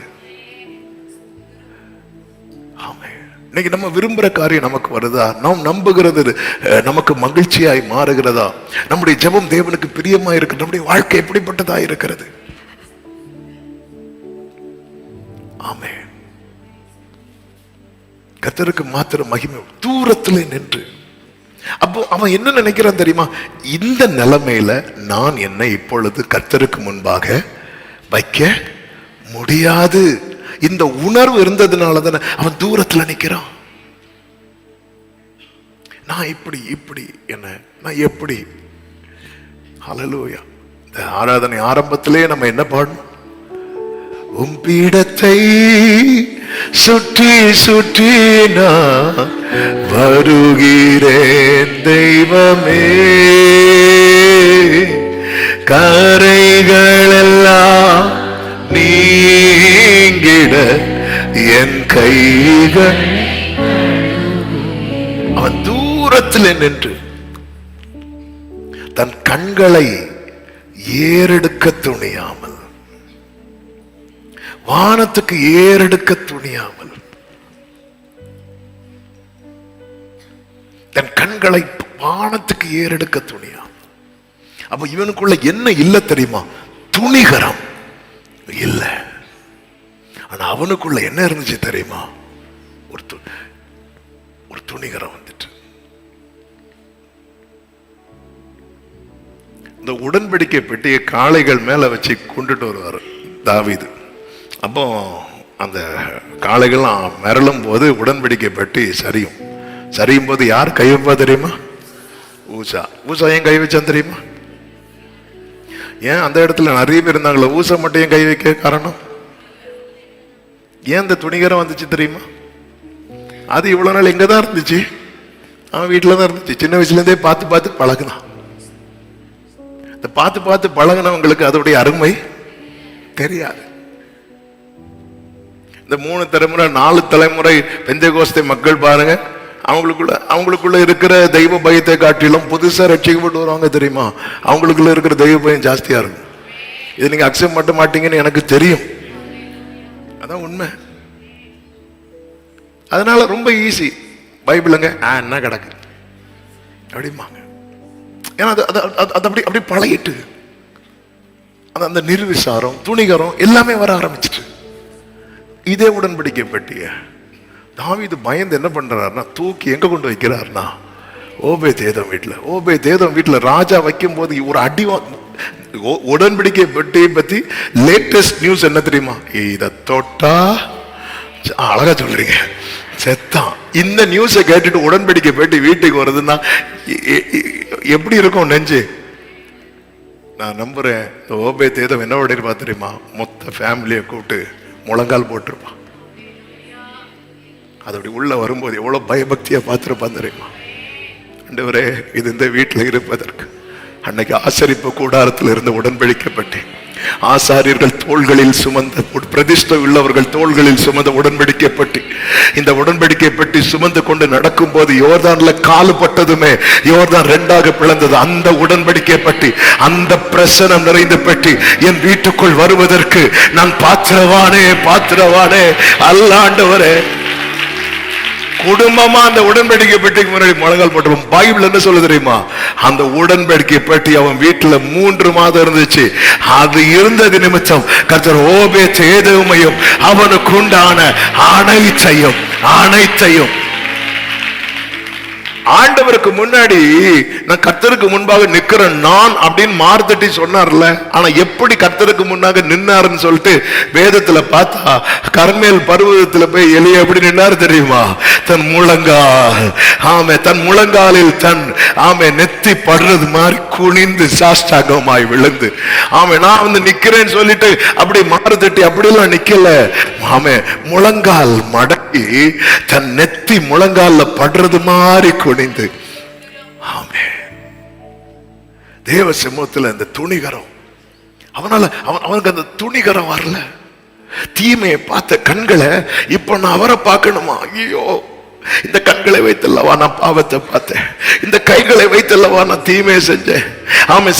இன்னைக்கு நம்ம விரும்புற காரியம் நமக்கு வருதா? நாம் நம்புகிறது நமக்கு மகிழ்ச்சியாய் மாறுகிறதா? நம்முடைய ஜெபம் தேவனுக்கு பிரியமா இருக்கு? நம்முடைய வாழ்க்கை எப்படிப்பட்டதா இருக்கிறது? ஆமென். கர்த்தருக்கு மாத்திரம் மகிமை. தூரத்திலே நின்று, அப்போ அவன் என்ன நினைக்கிறான் தெரியுமா? இந்த நிலைமையில நான் என்னை இப்பொழுது கர்த்தருக்கு முன்பாக வைக்க முடியாது. இந்த உணர்வு இருந்ததுனால தானே அவன் தூரத்துல நிக்கிறான். நான் இப்படி என்ன, நான் எப்படி? ஹல்லேலூயா. இந்த ஆராதனை ஆரம்பத்திலே நம்ம என்ன பாடணும்? உம் பீடத்தை சுற்றி சுற்றி நான் வருகிறேன் தெய்வமே, கரைகளெல்லாம் நீங்கிட என் கைகள். அவன் தூரத்தில் நின்று தன் கண்களை ஏறெடுக்க துணியாமல் வானத்துக்கு ஏறெடுக்க துணியாமல் தன் கண்களை வானத்துக்கு ஏறெடுக்க துணியாமல். அப்ப இவனுக்குள்ள என்ன இல்ல தெரியுமா? துணிகரம் இல்ல. ஆனா அவனுக்குள்ள என்ன இருந்துச்சு தெரியுமா? ஒரு துணிகரம் வந்துட்டு. இந்த உடன்படிக்கை பெட்டியை காளைகள் மேல வச்சு கொண்டுட்டு வருவார் தாவீது. அப்போ அந்த காளைகள்லாம் மிரளும் போது உடன்படிக்கை பெட்டி சரியும் போது யார் கை வைப்பா தெரியுமா? ஊசா. ஏன் கை வச்சான் தெரியுமா? ஏன் அந்த இடத்துல நிறைய பேர் இருந்தாங்களோ, ஊசா மட்டும் ஏன் கை வைக்க காரணம்? ஏன் இந்த துணிகரம் வந்துச்சு தெரியுமா? அது இவ்வளவு நாள் எங்கதான் இருந்துச்சு? அவன் வீட்டுலதான் இருந்துச்சு. சின்ன வயசுல இருந்தே பார்த்து பார்த்து பழகுனான். இந்த பார்த்து பழகினவங்களுக்கு அதோடைய அருமை தெரியாது. இந்த 3 தலைமுறை 4 தலைமுறை பெந்தேகோஸ்தே மக்கள் பாருங்க, அவங்களுக்குள்ள இருக்கிற தெய்வ பயத்தை காட்டிலும் புதுசா ரட்சிக்கப்பட்டு வருவாங்க தெரியுமா, அவங்களுக்குள்ள இருக்கிற தெய்வ பயம் ஜாஸ்தியா இருக்கும். இது நீங்க அக்செப்ட் பண்ண மாட்டீங்கன்னு எனக்கு தெரியும், அதான் உண்மை. அதனால ரொம்ப ஈஸி பைபிளுங்க என்ன கிடக்கு அப்படிமாங்க. ஏன்னா அது அப்படி பழகிட்டு அந்த நிர்விசாரம் துணிகரம் எல்லாமே வர ஆரம்பிச்சிட்டு. இதே உடன்படிக்கை பெட்டிய தாவீது பயந்து என்ன பண்றாருன்னா, தூக்கி எங்க கொண்டு வைக்கிறாருன்னா ஓபேதேதோம் வீட்டுல ராஜா வைக்கும் போது ஒரு அடி. உடன்படிக்கை பெட்டியை பத்தி லேட்டஸ்ட் நியூஸ் என்ன தெரியுமா? இத தொட்டா அழகா சொல்றீங்க செத்தான். இந்த நியூஸை கேட்டுட்டு உடன்படிக்கை பெட்டி வீட்டுக்கு வருதுன்னா எப்படி இருக்கும் நெஞ்சு? நான் நம்புறேன் ஓபேதேதோம் என்ன பண்ணிருப்பா தெரியுமா? மொத்த ஃபேமிலியை கூப்பிட்டு முழங்கால் போட்டிருப்பான். அதோட உள்ள வரும்போது எவ்வளவு பயபக்தியா பார்த்திருப்பான் தெரியுமா? ஆண்டவரே, இது இந்த வீட்டில் இருப்பதற்கு அன்னைக்கு ஆசரிப்பு கூடாரத்தில் இருந்து உடன்படிக்கப்பட்டு ஆசாரியர்கள் தோள்களில் சுமந்த பிரதிஷ்டை உள்ளவர்கள் தோள்களில் சுமந்த உடன்படிக்கப்பட்டு இந்த உடன்படிக்கை பற்றி சுமந்து கொண்டு நடக்கும் போது யோர்தான்ல காலு பட்டதுமே யோர்தான் 2ஆக பிளந்தது. அந்த உடன்படிக்கை பற்றி அந்த பிரசனம் நிறைந்த பற்றி என் வீட்டுக்குள் வருவதற்கு நான் பாத்திரவானே அல்ல ஆண்டவரே. குடும்பமா அந்த உடன்படிக்கை பெட்டிக்கு முன்னாடி முழங்கால் போட்டுருவோம். பைபிள் என்ன சொல்ல தெரியுமா? அந்த உடன்படிக்கை பெட்டி அவன் வீட்டுல 3 மாதம் இருந்துச்சு. அது இருந்தது நிமித்தம் கர்த்தர் ஓபேதேதோமையும் அவனுக்கு உண்டான அனைத்தையும் ஆண்டவருக்கு முன்னாடி நான் கர்த்தருக்கு முன்பாக நிக்கிறேன் நான் அப்படின்னு மார்த்தட்டி சொன்னார்ல. ஆனா எப்படி கர்த்தருக்கு முன்னாக நின்னாருன்னு சொல்லிட்டு வேதத்துல பார்த்தா கர்மேல் பர்வதத்துல போய் எலியா எப்படி நின்னாரு தெரியுமா? தன் முழங்காலில் நெத்தி படுறது மாதிரி குனிந்து சாஷ்டாங்கமாய் விழுந்து நான் வந்து நிக்கிறேன்னு சொல்லிட்டு அப்படி மார்த்தட்டி அப்படிலாம் நிக்கல. முழங்கால் மடக்கி தன் நெத்தி முழங்கால படுறது மாதிரி குனிந்து தேவ சமூகத்தில் அந்த துணிகரம் அவனுக்கு அந்த துணிகரம் வரல. தீமையை பார்த்த கண்களை இப்ப நான் அவரை பார்க்கணுமா? ஐயோ, இந்த கண்களை வைத்தல்லவா நான் பாவத்தை பார்த்தேன், இந்த கைகளை வைத்தல்லவா நான் தீமையை செஞ்சேன்.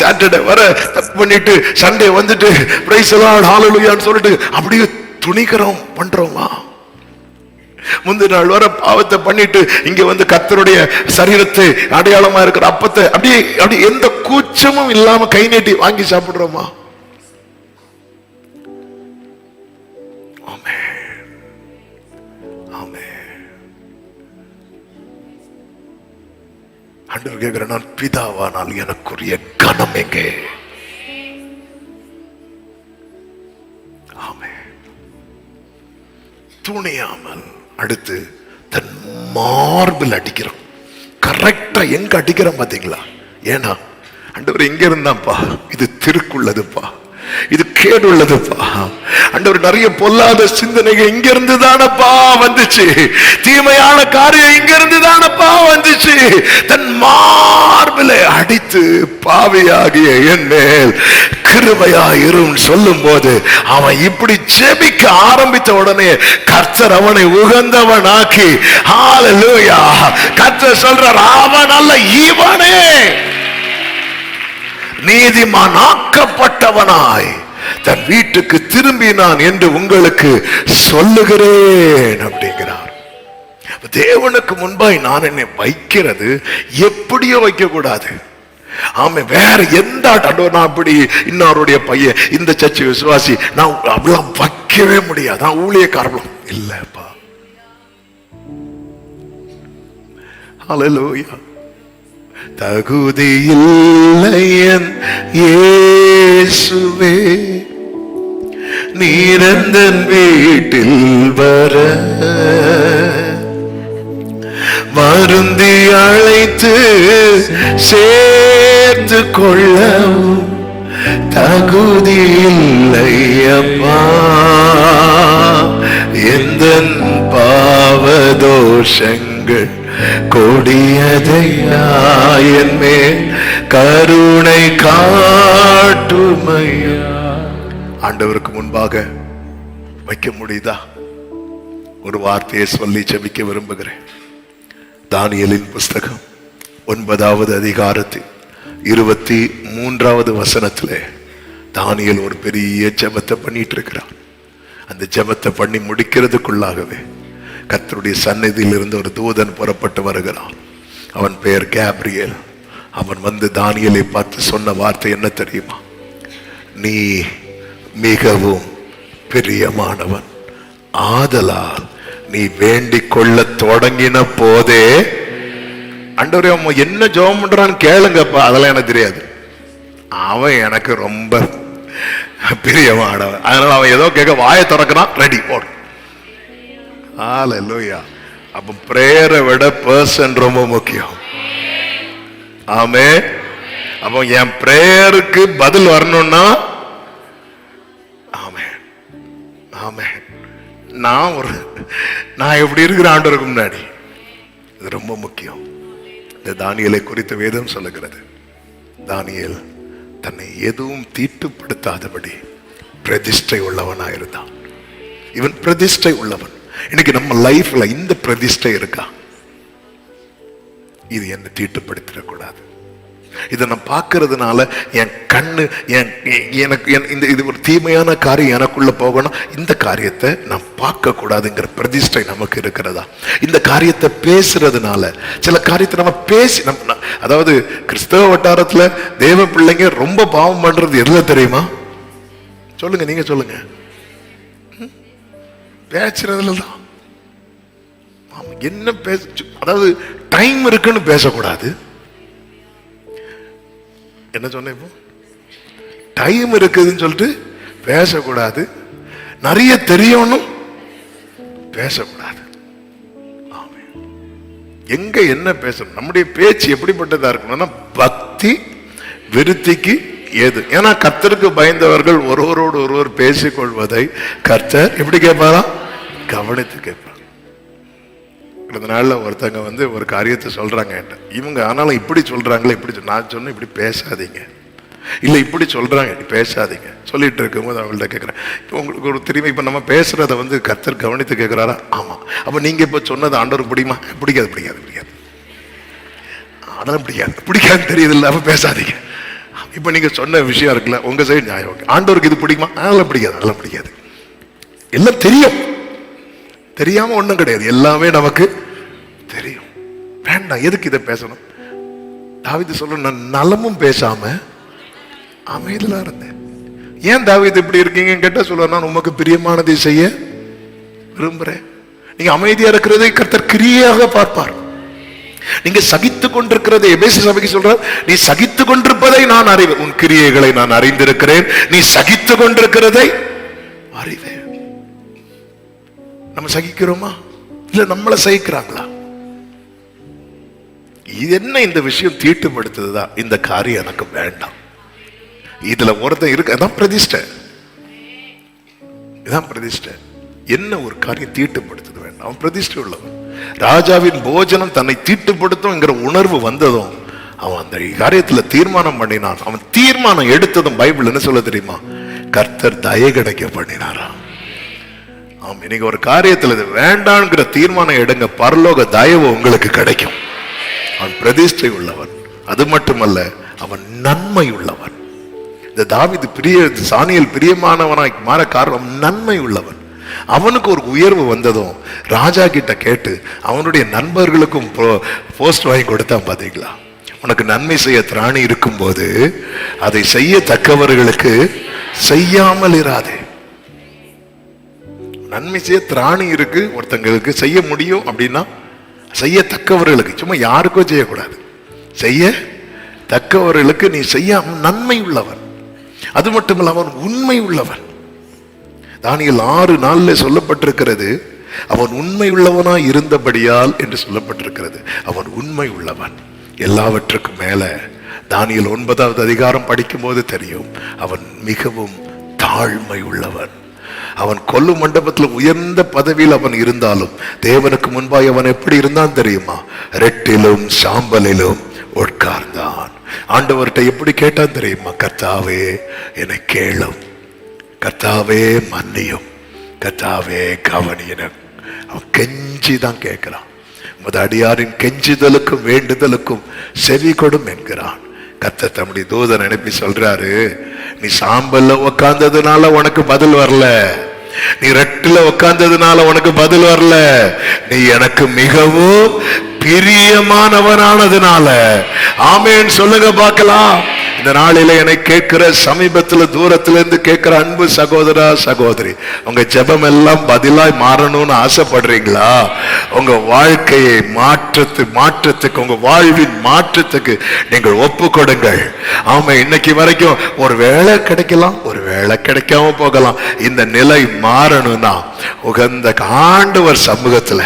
சாட்டர்டே வர தப்பு பண்ணிட்டு சண்டே வந்துட்டு பிரைஸ் தி லார்ட் ஹalleluyaன்னு சொல்லிட்டு அப்படியே துணிகரம் பண்றோமா? முந்தின நாள் வர பாவத்தை பண்ணிட்டு இங்க வந்து கர்த்தருடைய சரீரத்தை அடையாளமா இருக்கிற அப்பத்தை அப்படி எந்த கூச்சமும் இல்லாம கை நீட்டி வாங்கி சாப்பிடுறோமா? ஆண்டவர் கேட்கிறேன், நான் பிதாவானால் எனக்குரிய கனம் எங்கே? துணியாமல் அடுத்து தன் மார்பில் அடிக்கிறோம். கரெக்டா எங்க அடிக்கிறோம் பாத்தீங்களா? ஏன்னா ஆண்டவர் எங்க இருந்தாப்பா, இது திருக்குள்ளதுப்பா, இது கேடு உள்ளதுப்பா. ஆண்டவர் நிறைய பொல்லாத சிந்தனைகள் இங்க இருந்து தானப்பா வந்துச்சு, தீமையான காரியம் இங்க இருந்து தானப்பா வந்துச்சு. தன் மார்பில அடித்து பாவியாகிய என் மேல் கிருபையாயிரும் சொல்லும் போது அவன் இப்படி ஜெபிக்க ஆரம்பித்த உடனே கர்த்தர் அவனை உகந்தவனாக்கி, ஹalleluya, கர்த்தர் சொல்றார், அவன் அல்ல இவனே நீதிமான் ஆக்கப்பட்டவனாய் தன் வீட்டுக்கு திரும்பினான் என்று உங்களுக்கு சொல்லுகிறேன் அப்படிங்கிறார். தேவனுக்கு முன்பாய் நான் என்னை வைக்கிறது எப்படியோ வைக்க கூடாது. ஆமா, வேற எந்த நான் அப்படி இன்னொருடைய பையன் இந்த சர்ச்சை விசுவாசி நான் அப்படிலாம் வைக்கவே முடியாது, நான் ஊழியக்காரர்களும் இல்லப்பா. ஹல்லேலூயா. தகுதியில்லை என் இயேசுவே நீரந்தன் வீட்டில் வர வருந்தி அழைத்து சேர்த்து கொள்ளவும் தகுதியில்லை அப்பா. எந்தன் பாவதோஷங்கள் கொடியதையா என் மேல் கருணை காட்டுமையா. ஆண்டவருக்கு முன்பாக வைக்க முடியுதா? ஒரு வார்த்தையை சொல்லி ஜெபிக்க விரும்புகிறேன். தானியேலின் புஸ்தகம் 9வது அதிகாரத்தில் 23வது வசனத்திலே தானியேல் ஒரு பெரிய ஜெபத்தை பண்ணிட்டு இருக்கிறான். அந்த ஜெபத்தை பண்ணி முடிக்கிறதுக்குள்ளாகவே கர்த்தருடைய சந்நிதியில் இருந்து ஒரு தூதன் புறப்பட்டு வருகிறான். அவன் பெயர் கேப்ரியேல். அவன் வந்து தானியேலை பார்த்து சொன்ன வார்த்தை என்ன தெரியுமா? நீ மிகவும் பிரியமானவன், ஆதலால் நீ வேண்டிக் கொள்ள தொடங்கின போதே. ஆண்டவரே அவன் என்ன ஜெபம் பண்றான்னு கேளுங்கப்பா, அதெல்லாம் எனக்கு தெரியாது. அவன் எனக்கு ரொம்ப பிரியமானவன், அதனால அவன் ஏதோ கேட்க வாயை திறக்கிறான், ரெடி போடு. ஹல்லேலூயா. அப்ப பிரேயரை விட பர்சன் ரொம்ப முக்கியம். ஆமே. அப்ப என் பிரேயருக்கு பதில் வரணும்னா ஆமே ஆமே நான் எப்படி இருக்கிற ஆண்டவருக்கு முன்னாடி, இது ரொம்ப முக்கியம். இந்த தானியேலை குறித்து வேதம் சொல்லுகிறது, தானியேல் தன்னை எதுவும் தீட்டுப்படுத்தாதபடி பிரதிஷ்டை உள்ளவனாயிருந்தான். இவன் பிரதிஷ்டை உள்ளவன். இன்னைக்கு நம்ம லைஃப்ல இந்த பிரதிஷ்டை இருக்கா? இது என்ன தீட்டுப்படுத்திடக்கூடாது. இதை நான் பார்க்கறதுனால என் கண்ணு எனக்கு இது ஒரு தீமையான காரியம் எனக்குள்ள போகணும், இந்த காரியத்தை நான் பார்க்க கூடாதுங்கிற பிரதிஷ்டை நமக்கு இருக்கிறதா? இந்த காரியத்தை பேசுறதுனால சில காரியத்தை நம்ம பேசி அதாவது கிறிஸ்தவ வட்டாரத்துல தேவ பிள்ளைங்க ரொம்ப பாவம் பண்றது எதுல தெரியுமா? சொல்லுங்க, நீங்க சொல்லுங்க. பேசுறதுலதான். என்ன பேச, அதாவது டைம் இருக்குன்னு பேசக்கூடாது. என்ன சொன்ன? இப்போ டைம் இருக்குதுன்னு சொல்லிட்டு பேசக்கூடாது. நிறைய தெரியணும் பேசக்கூடாது. எங்க என்ன பேசணும்? நம்முடைய பேச்சு எப்படிப்பட்டதா இருக்கணும்னா பக்தி விருத்திக்கு ஏது. ஏன்னா கர்த்தருக்கு பயந்தவர்கள் ஒருவரோடு ஒருவர் பேசிக்கொள்வதை கர்த்தர் எப்படி கேட்பாரா? கவனித்து கேட்பார். இந்த நாளில் ஒருத்தங்க வந்து ஒரு காரியத்தை சொல்றாங்க என்கிட்ட, இவங்க ஆனாலும் இப்படி சொல்றாங்களே, இப்படி நான் சொன்னேன் இப்படி பேசாதீங்க, இல்லை இப்படி சொல்றாங்க இப்படி பேசாதீங்க சொல்லிட்டு இருக்கும்போது அவங்கள்ட்ட கேட்குறேன், இப்போ உங்களுக்கு ஒரு திரும்பி இப்போ நம்ம பேசுறத வந்து கர்த்தர் கவனித்து கேட்குறாரா? ஆமாம். அப்போ நீங்க இப்போ சொன்னது ஆண்டவருக்கு பிடிக்குமா? பிடிக்காது பிடிக்காது பிடிக்காது, அதெல்லாம் பிடிக்காதுன்னு தெரியுது இல்லை, அப்போ பேசாதீங்க. இப்போ நீங்க சொன்ன விஷயம் இருக்குல்ல, உங்க சைடு நியாயம், ஓகே. ஆண்டவருக்கு இது பிடிக்குமா? அதெல்லாம் பிடிக்காது. எல்லாம் தெரியும், தெரியாம ஒண்ணும் கிடையாது, எல்லாமே நமக்கு தெரியும். வேண்டாம், எதுக்கு இதை பேசணும்? தாவீது சொல்ல, நான் நலமும் பேசாம அமைதியா இருந்தேன். ஏன் தாவீது இப்படி இருக்கீங்க கேட்டா சொல்ல, நான் உமக்கு பிரியமானதை செய்ய விரும்புறேன். நீங்க அமைதியா இருக்கிறதை கர்த்தர் கிரியாக பார்ப்பார். நீங்க சகித்துக் கொண்டிருக்கிறதை எபேசு சபைக்கு சொல்றார், நீ சகித்துக் கொண்டிருப்பதை நான் அறிவேன், உன் கிரியைகளை நான் அறிந்திருக்கிறேன், நீ சகித்துக் கொண்டிருக்கிறதை அறிவேன். நம்ம சகிக்கிறோமா இல்ல நம்மளை சகிக்கிறாங்களா? இது என்ன இந்த விஷயம் தீட்டுப்படுத்துதா? இந்த காரியம் எனக்கு வேண்டாம். இதுல ஒருத்தன் இருக்கு, அதான் பிரதிஷ்டை. இதான் பிரதிஷ்டை. என்ன ஒரு காரியம் தீட்டுப்படுத்துது வேண்டாம், அவன் பிரதிஷ்டை உள்ளவன். ராஜாவின் போஜனம் தன்னை தீட்டுப்படுத்தும்ங்கிற உணர்வு வந்ததும் அவன் அந்த காரியத்துல தீர்மானம் பண்ணினான். அவன் தீர்மானம் எடுத்ததும் பைபிள் என்ன சொல்ல தெரியுமா? கர்த்தர் தயை கிடைக்க பண்ணினாரா. ஆமா, இன்னைக்கு ஒரு காரியத்தில் இது வேண்டாங்கிற தீர்மானம் எடுங்க, பரலோக தயவு உங்களுக்கு கிடைக்கும். அவன் பிரதிஷ்டை உள்ளவன். அது மட்டுமல்ல, அவன் நன்மை உள்ளவன். இந்த தாவீது சானியல் பிரியமானவனாய் மாற காரணம் நன்மை உள்ளவன். அவனுக்கு ஒரு உயர்வு வந்ததும் ராஜா கிட்ட கேட்டு அவனுடைய நண்பர்களுக்கும் போஸ்ட் வாங்கி கொடுத்தான். பாத்தீங்களா, உனக்கு நன்மை செய்ய திராணி இருக்கும் போது அதை செய்யத்தக்கவர்களுக்கு செய்யாமல் இராதே. நன்மை செய்ய திராணி இருக்கு, ஒருத்தங்களுக்கு செய்ய முடியும் அப்படின்னா செய்யத்தக்கவர்களுக்கு, சும்மா யாருக்கோ செய்யக்கூடாது, செய்ய தக்கவர்களுக்கு நீ செய்ய நன்மை உள்ளவன். அது மட்டுமல்ல, அவன் உண்மை உள்ளவன். தானியேல் 6:4 சொல்லப்பட்டிருக்கிறது, அவன் உண்மை உள்ளவனா இருந்தபடியால் என்று சொல்லப்பட்டிருக்கிறது. அவன் உண்மை உள்ளவன். எல்லாவற்றுக்கும் மேல தானியேல் 9வது அதிகாரம் படிக்கும் போது தெரியும், அவன் மிகவும் தாழ்மை உள்ளவன். அவன் கொல்லு மண்டபத்தில் உயர்ந்த பதவியில் அவன் இருந்தாலும் தேவனுக்கு முன்பாய் அவன் எப்படி இருந்தான் தெரியுமா? ரெட்டிலும் சாம்பலிலும் உட்கார்ந்தான். ஆண்டவர்கிட்ட எப்படி கேட்டான் தெரியுமா? கர்த்தாவே என்னை கேளும், கர்த்தாவே மன்னியும், கர்த்தாவே கவனியனும். அவன் கெஞ்சி தான் கேட்கிறான். உமது அடியாரின் கெஞ்சுதலுக்கும் வேண்டுதலுக்கும் செவி கொடும் என்கிறான். கர்த்தர் தம்முடைய தூதன் அனுப்பி சொல்றாரு, நீ சாம்பல்ல உக்காந்ததுனால உனக்கு பதில் வரல, நீ ரெட்டில உக்காந்ததுனால உனக்கு பதில் வரல, நீ எனக்கு மிகவும் பிரியமானவனானதுனால. ஆமென் சொல்லுங்க பார்க்கலாம். இந்த நாளில என்னை கேட்கிற சமீபத்துல தூரத்துல இருந்து கேட்கிற அன்பு சகோதரா சகோதரி, உங்க ஜெபம் எல்லாம் பதிலாய் மாறணும்னு ஆசைப்படுறீங்களா? உங்க வாழ்க்கையை மாற்றத்துக்கு உங்க வாழ்வின் மாற்றத்துக்கு நீங்கள் ஒப்பு கொடுங்கள். ஆமா, இன்னைக்கு வரைக்கும் ஒரு வேளை கிடைக்கலாம், ஒரு வேளை கிடைக்காம போகலாம். இந்த நிலை மாறணும்னா உகந்த ஆண்டவர் சமூகத்துல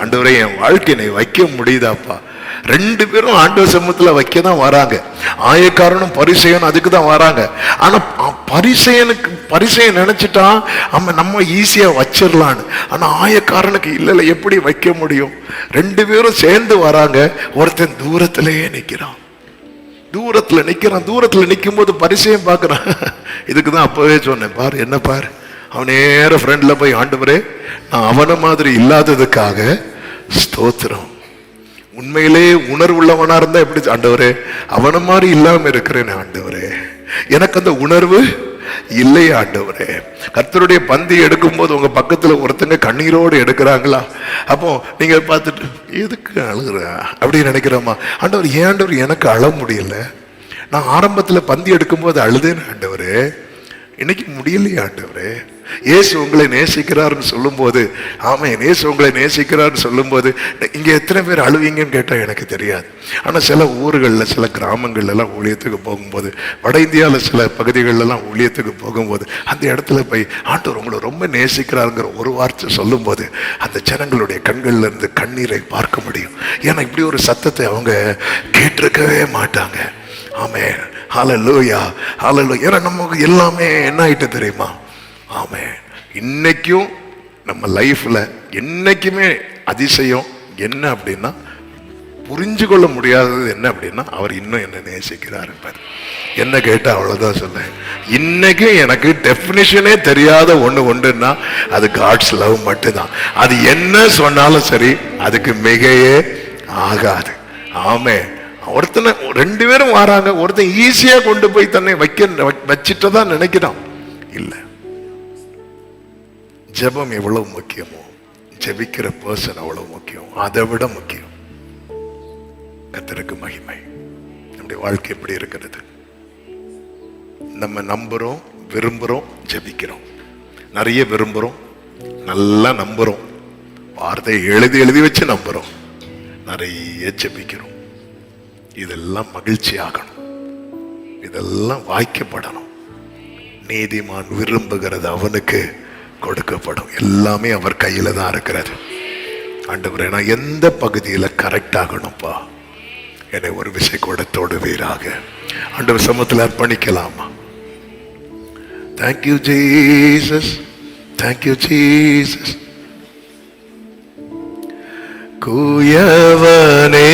ஆண்டவரே என் வாழ்க்கையை வைக்க முடியுதாப்பா? 2 பேரும் ஆண்டவர் சமூகத்துல வைக்க தான் வராங்க. ஆயக்காரனும் பரிசேயனும் அதுக்கு தான் வராங்க. ஆனா பரிசேயன் நினைச்சிட்டான் நம்ம ஈஸியா வச்சிடலான்னு. ஆனா ஆயக்காரனுக்கு இல்ல, எப்படி வைக்க முடியும்? 2 பேரும் சேர்ந்து வராங்க. ஒருத்தன் தூரத்திலேயே நிக்கிறான். தூரத்துல நிக்கும் போது பரிசேயன் பாக்குறான். இதுக்குதான் அப்பவே சொன்னேன், பாரு என்ன பாரு. அவன் நேர ஃப்ரெண்ட்ல போய், ஆண்டவரே நான் அவன மாதிரி இல்லாததுக்காக ஸ்தோத்திரம். உண்மையிலே உணர்வுள்ளவனா இருந்தா எப்படி? ஆண்டவரே அவன மாதிரி இல்லாம இருக்கிறேன் ஆண்டவரே, எனக்கு அந்த உணர்வு இல்லையா ஆண்டவரே? கர்த்தருடைய பந்தி எடுக்கும் போது உங்க பக்கத்துல ஒருத்தங்க கண்ணீரோடு எடுக்கிறாங்களா? அப்போ நீங்க பார்த்துட்டு எதுக்கு அழுகுற அப்படின்னு நினைக்கிறோமா? ஆண்டவர் ஏன் ஆண்டவர் எனக்கு அழ முடியல? நான் ஆரம்பத்துல பந்தி எடுக்கும் போது அழுதேன் ஆண்டவரே, இன்னைக்கு முடியலையா ஆண்டவரே? இயேசு உங்களை நேசிக்கிறார்னு சொல்லும் போது, ஆமா இயேசு உங்களை நேசிக்கிறார்னு சொல்லும் போது இங்க எத்தனை பேர் அழுவீங்கன்னு கேட்டா எனக்கு தெரியாது. ஆனா சில ஊர்கள்ல சில கிராமங்கள்ல எல்லாம் ஊழியத்துக்கு போகும்போது, வட இந்தியாவில் சில பகுதிகளில் எல்லாம் ஊழியத்துக்கு போகும்போது அந்த இடத்துல போய் ஆண்டவர் உங்களை ரொம்ப நேசிக்கிறாருங்கிற ஒரு வார்த்தை சொல்லும் போது அந்த ஜனங்களுடைய கண்கள்ல இருந்து கண்ணீரை பார்க்க முடியும். ஏன்னா இப்படி ஒரு சத்தத்தை அவங்க கேட்டிருக்கவே மாட்டாங்க. ஆமே, ஹல்லேலூயா ஹல்லேலூயா. ஏன்னா நமக்கு எல்லாமே என்ன ஆயிட்டு தெரியுமா? ஆமே, இன்னைக்கும் நம்ம லைஃப்ல என்னைக்குமே அதிசயம் என்ன அப்படின்னா, புரிஞ்சு கொள்ள முடியாதது என்ன அப்படின்னா, அவர் இன்னும் என்ன நேசிக்கிறார். என்ன கேட்டா அவ்வளவுதான் சொன்னேன். இன்னைக்கும் எனக்கு டெபினிஷனே தெரியாத ஒண்ணு உண்டுன்னா அது காட்ஸ் லவ் மட்டும்தான். அது என்ன சொன்னாலும் சரி, அதுக்கு மிகையே ஆகாது. ஆமே, ஒருத்தனை 2 பேரும் வராங்க, ஒருத்தன் ஈஸியா கொண்டு போய் தன்னை வச்சிட்டதான் நினைக்கிறான். இல்ல, ஜெபம் எவ்வளவு முக்கியமோ ஜெபிக்கிற பர்சன் அவ்வளவு முக்கியம், அதை விட முக்கியம். கர்த்தருக்கு மகிமை. நம்முடைய வாழ்க்கை எப்படி இருக்கிறது? நம்ம நம்புறோம், விரும்புறோம், ஜெபிக்கிறோம். நிறைய விரும்புறோம், நல்லா நம்புறோம், வார்த்தை எழுதி வச்சு நம்புறோம், நிறைய ஜெபிக்கிறோம். இதெல்லாம் மகிழ்ச்சி ஆகணும், இதெல்லாம் வாய்க்கப்படணும். நீதிமான் விரும்புகிறது அவனுக்கு கொடுக்கப்படும். எல்லாமே அவர் கையில தான் இருக்கிறது. ஆண்டவரே, நான் எந்த பகுதியில கரெக்ட் ஆகணும்ப்பா, என்னை ஒரு விசை கூட தொடுவீராக. ஆண்டவர் சமூகத்தில் அர்ப்பணிக்கலாமா? Thank you Jesus, thank you Jesus. குயவனே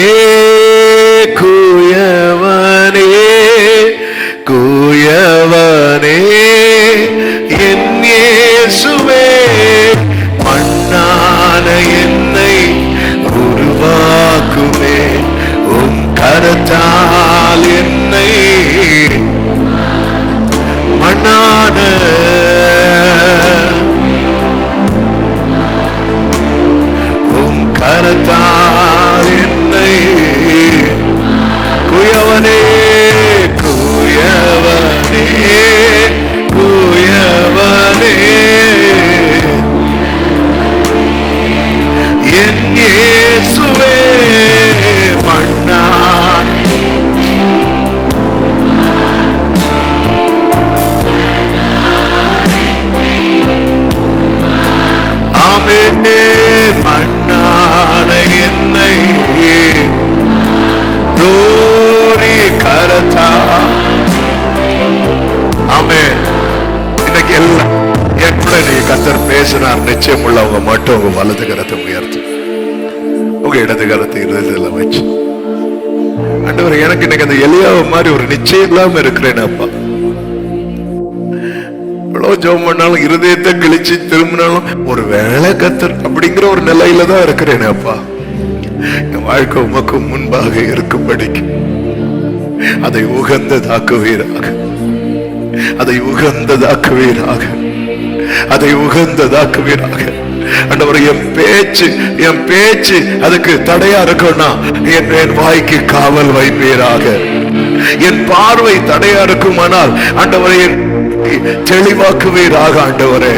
குயவனே குயவனே என் இயேசுவே, மண்ணான என்னை உருவாக்குமே, உம் கரத்தால் என்னை மண்ணான உம் கரத்தால் என்னை குயவனே குயவனே குயவனே என் இயேசுவே மண்ணான் ஆமென் மண்ணான என்னை தோரி கரத்தா ஆமென். இன்னைக்கு எல்லாம் எப்படி நீ கர்த்தர் பேசினார் நிச்சயம் உள்ளவங்க மட்டும் உங்க வலது கரத்தை உயர்த்து, உங்க இடது கரத்தை இருதயத்துல வச்சு ஆண்டவரே எனக்கு இன்னைக்கு அந்த எலியாவை மாதிரி ஒரு நிச்சயம் இல்லாம இருக்கிறேன் அப்பா. எவ்வளவு ஜெபம் பண்ணாலும் இருதயத்தை கிழிச்சு திரும்பினாலும் ஒரு வேலை கர்த்தர் அப்படிங்கிற ஒரு நிலையில தான் இருக்கிறேன் அப்பா. என் வாழ்க்கை உமக்கு முன்பாக இருக்கும்படிக்கு அதை உகந்ததாக்குவீராக, அதை உகந்ததாக்குவீராக, அதை உகந்ததாக்குவீராக. ஆண்டவரே என் பேச்சு அதுக்கு தடையா இருக்கும்னா என் வாய்க்கு காவல் வைப்பீராக. என் பார்வை தடையா இருக்குமானால் ஆண்டவரே தெளிவாக்குவீராக ஆண்டவரே.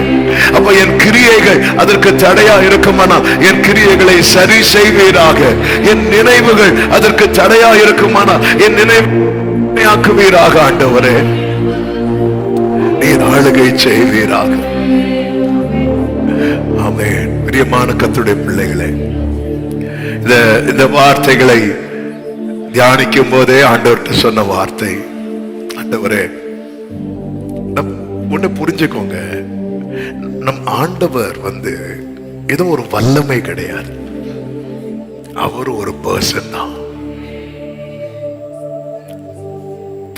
அப்ப என் கிரியைகள் அதற்கு தடையா இருக்குமானால் என் கிரியைகளை சரி செய்வீராக. என் நினைவுகள் அதற்கு தடையா இருக்குமானால் என் நினைவாக்குவீராக ஆண்டவரே. நீர் ஆளுகை செய்வீராக. ஆமென். பிரியமான கர்த்தருடைய பிள்ளைகளே, இந்த வார்த்தைகளை தியானிக்கும் போதே ஆண்டவர்கிட்ட சொன்ன வார்த்தை, ஆண்டவரே ஒண்ணு புரிஞ்சுக்கோங்க, நம் ஆண்டவர் ஏதோ ஒரு வல்லமை கிடையாது, அவர் ஒரு பர்சன் தான்.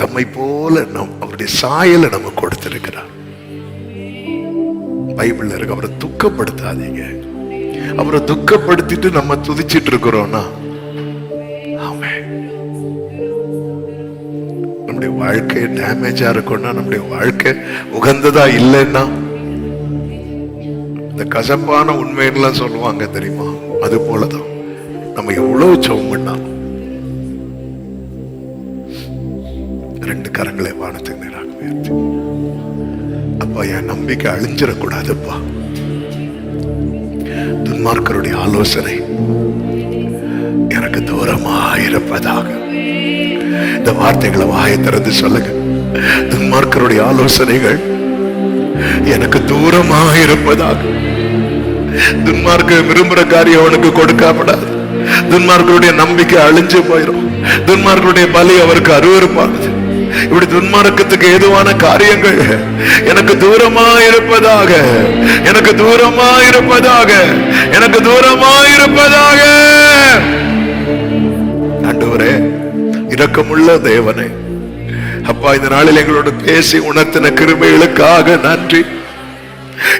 தம்மை போல அவருடைய சாயலை நம்ம கொடுத்திருக்கிறார். பைபிள்ல இருக்கு, அவரை துக்கப்படுத்தாதீங்க. அவரை துக்கப்படுத்திட்டு நம்ம துதிச்சிட்டு இருக்கிறோம்னா நம்முடைய வாழ்க்கை டேமேஜா இருக்கும்னா, நம்முடைய வாழ்க்கை உகந்ததா இல்லைன்னா, இந்த கசப்பான உண்மையெல்லாம் சொல்லுவாங்க தெரியுமா, அது போலதான் நம்ம எவ்வளவு ஜெபம் பண்ணாலும் ரெண்டு கரங்களை வானத்துக்கு நேராக உயர்த்தி, அப்பா என் நம்பிக்கை அழிஞ்சிடக்கூடாதுப்பா. துன்மார்க்கருடைய ஆலோசனை எனக்கு தூரமாயிருப்பதாக. இந்த வார்த்தைகளை வாயை திறந்து சொல்லுங்க. துன்மார்க்கருடைய ஆலோசனைகள் எனக்கு தூரமாயிருப்பதாக. துன்மார்க்க விரும்புற காரியம் அவனுக்கு கொடுக்கப்படாது. துன்மார்க்கருடைய நம்பிக்கை அழிஞ்சு போயிடும். துன்மார்க்கருடைய பலி அவருக்கு அருவருப்பானது. இப்படி துன்மார்க்கத்துக்கு ஏதுவான காரியங்கள் எனக்கு தூரமாயிருப்பதாக, எனக்கு தூரமாயிருப்பதாக, எனக்கு தூரமாயிருப்பதாக. ஆண்டவரே, இரக்கமுள்ள தேவனே, அப்பா இந்த நாளில் எங்களோட பேசி உணர்த்தின கிருபைகளுக்காக நன்றி.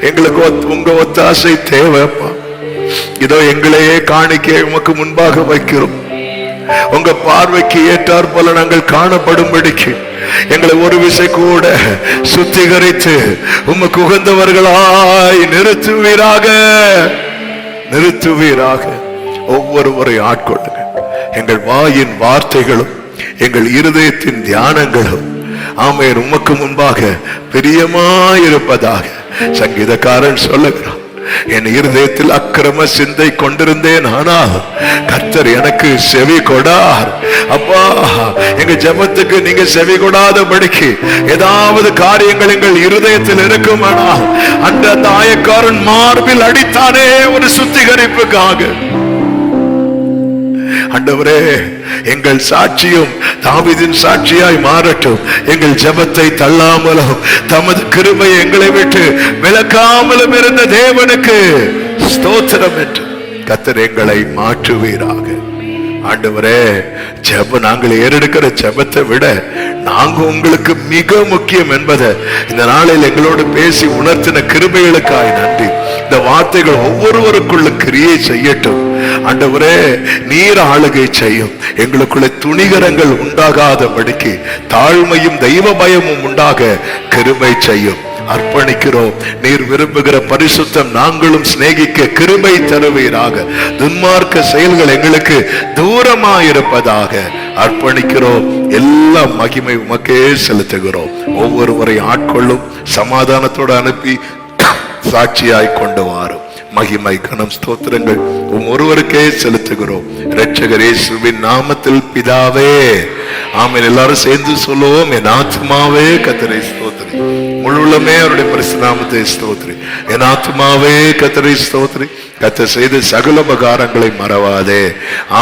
எங்களுக்கு உங்க ஒத்தாசை தேவைப்பா. இதோ எங்களையே காணிக்கை உமக்கு முன்பாக வைக்கிறோம். உங்க பார்வைக்கு ஏற்றார் போல நாங்கள் காணப்படும்படிக்கு எங்களை ஒரு விசை கூட சுத்திகரித்து உமக்கு உகந்தவர்களாய் நிறுத்துவீராக, நிறுத்துவீராக. ஒவ்வொருவரை ஆட்கொள்ளுங்க. எங்கள் வாயின் வார்த்தைகளும் எங்கள் இருதயத்தின் தியானங்களும் ஆமென் உமக்கு முன்பாக பிரியமாயிருப்பதாக. சங்கீதக்காரன் சொல்லுகிறான், என் இருதயத்தில் அக்கிரம சிந்தை கொண்டிருந்தேன், ஆனால் கர்த்தர் எனக்கு செவி கொடார். அப்பா, எங்க ஜெபத்துக்கு நீங்க செவி கொடாதபடிக்கு ஏதாவது காரியங்கள் எங்கள் இருதயத்தில் இருக்குமானால் அந்த ஆயக்காரன் மார்பில் அடித்தானே ஒரு சுத்திகரிப்புக்காக. ஆண்டவரே, எங்கள் சாட்சியும் தாவீதின் சாட்சியாய் மாறட்டும். எங்கள் ஜெபத்தை தள்ளாமலும் தமது கிருபை எங்களை விட்டு விலக்காமலும் இருந்த தேவனுக்கு ஸ்தோத்திரம் என்று கர்த்தர் எங்களை மாற்றுவீராக. ஆண்டவரே, நாங்கள் ஏறெடுக்கிற ஜெபத்தை விட நாங்க உங்களுக்கு மிக முக்கியம் என்பதை இந்த நாளில் எங்களோடு பேசி உணர்த்தின கிருபைகளுக்காய் நன்றி. இந்த வார்த்தைகள் ஒவ்வொருவருக்குள்ள கிரியை செய்யட்டும். ஆண்டவரே, நீர் ஆளுகை செய்யும். எங்களுக்குள்ள துணிகரங்கள் உண்டாகாதபடிக்கு தாழ்மையும் தெய்வ பயமும் உண்டாக கிருபை செய்யும். அர்ப்பணிக்கிறோம். நீர் விரும்புகிற பரிசுத்தம் நாங்களும் சிநேகிக்க கிருபை தருவீராக. துன்மார்க்க செயல்கள் எங்களுக்கு தூரமாயிருப்பதாக அர்ப்பணிக்கிறோம். எல்லா மகிமை உமக்கே செலுத்துகிறோம். ஒவ்வொருவரை ஆட்கொள்ளும், சமாதானத்தோடு அனுப்பி சாட்சியாய் கொண்டு வாரும். மகிமை கனம் ஸ்தோத்திரங்கள் ஒருவருக்கே செலுத்துகிறோம். இரட்சகர் இயேசுவின் நாமத்தில் பிதாவே, ஆமென். எல்லாரும் சேர்ந்து சொல்லுவோம். என் ஆத்துமாவே கர்த்தரை ஸ்தோத்திரி, முழுமே அவருடைய பரிசுத்த நாமத்தை ஸ்தோத்திரி. என் ஆத்துமாவே கர்த்தரை ஸ்தோத்திரி, கர்த்தர் செய்த சகல உபகாரங்களை மறவாதே.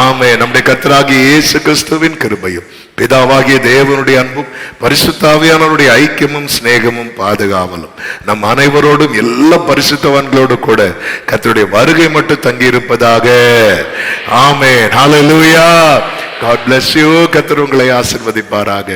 ஆமென். நம்முடைய கர்த்தராகிய இயேசு கிறிஸ்துவின் கிருபையும் பிதாவாகிய தேவனுடைய அன்பும் பரிசுத்த ஆவியானவருடைய ஐக்கியமும் சிநேகமும் பாதுகாவலும் நம் அனைவரோடும் எல்லா பரிசுத்தவான்களோடு கூட கர்த்தருடைய வருகை மட்டும் தங்கி இருப்பதாக. ஆமென். ஹல்லேலூயா. God bless you. கர்த்தர் உங்களை ஆசீர்வதிப்பாராக.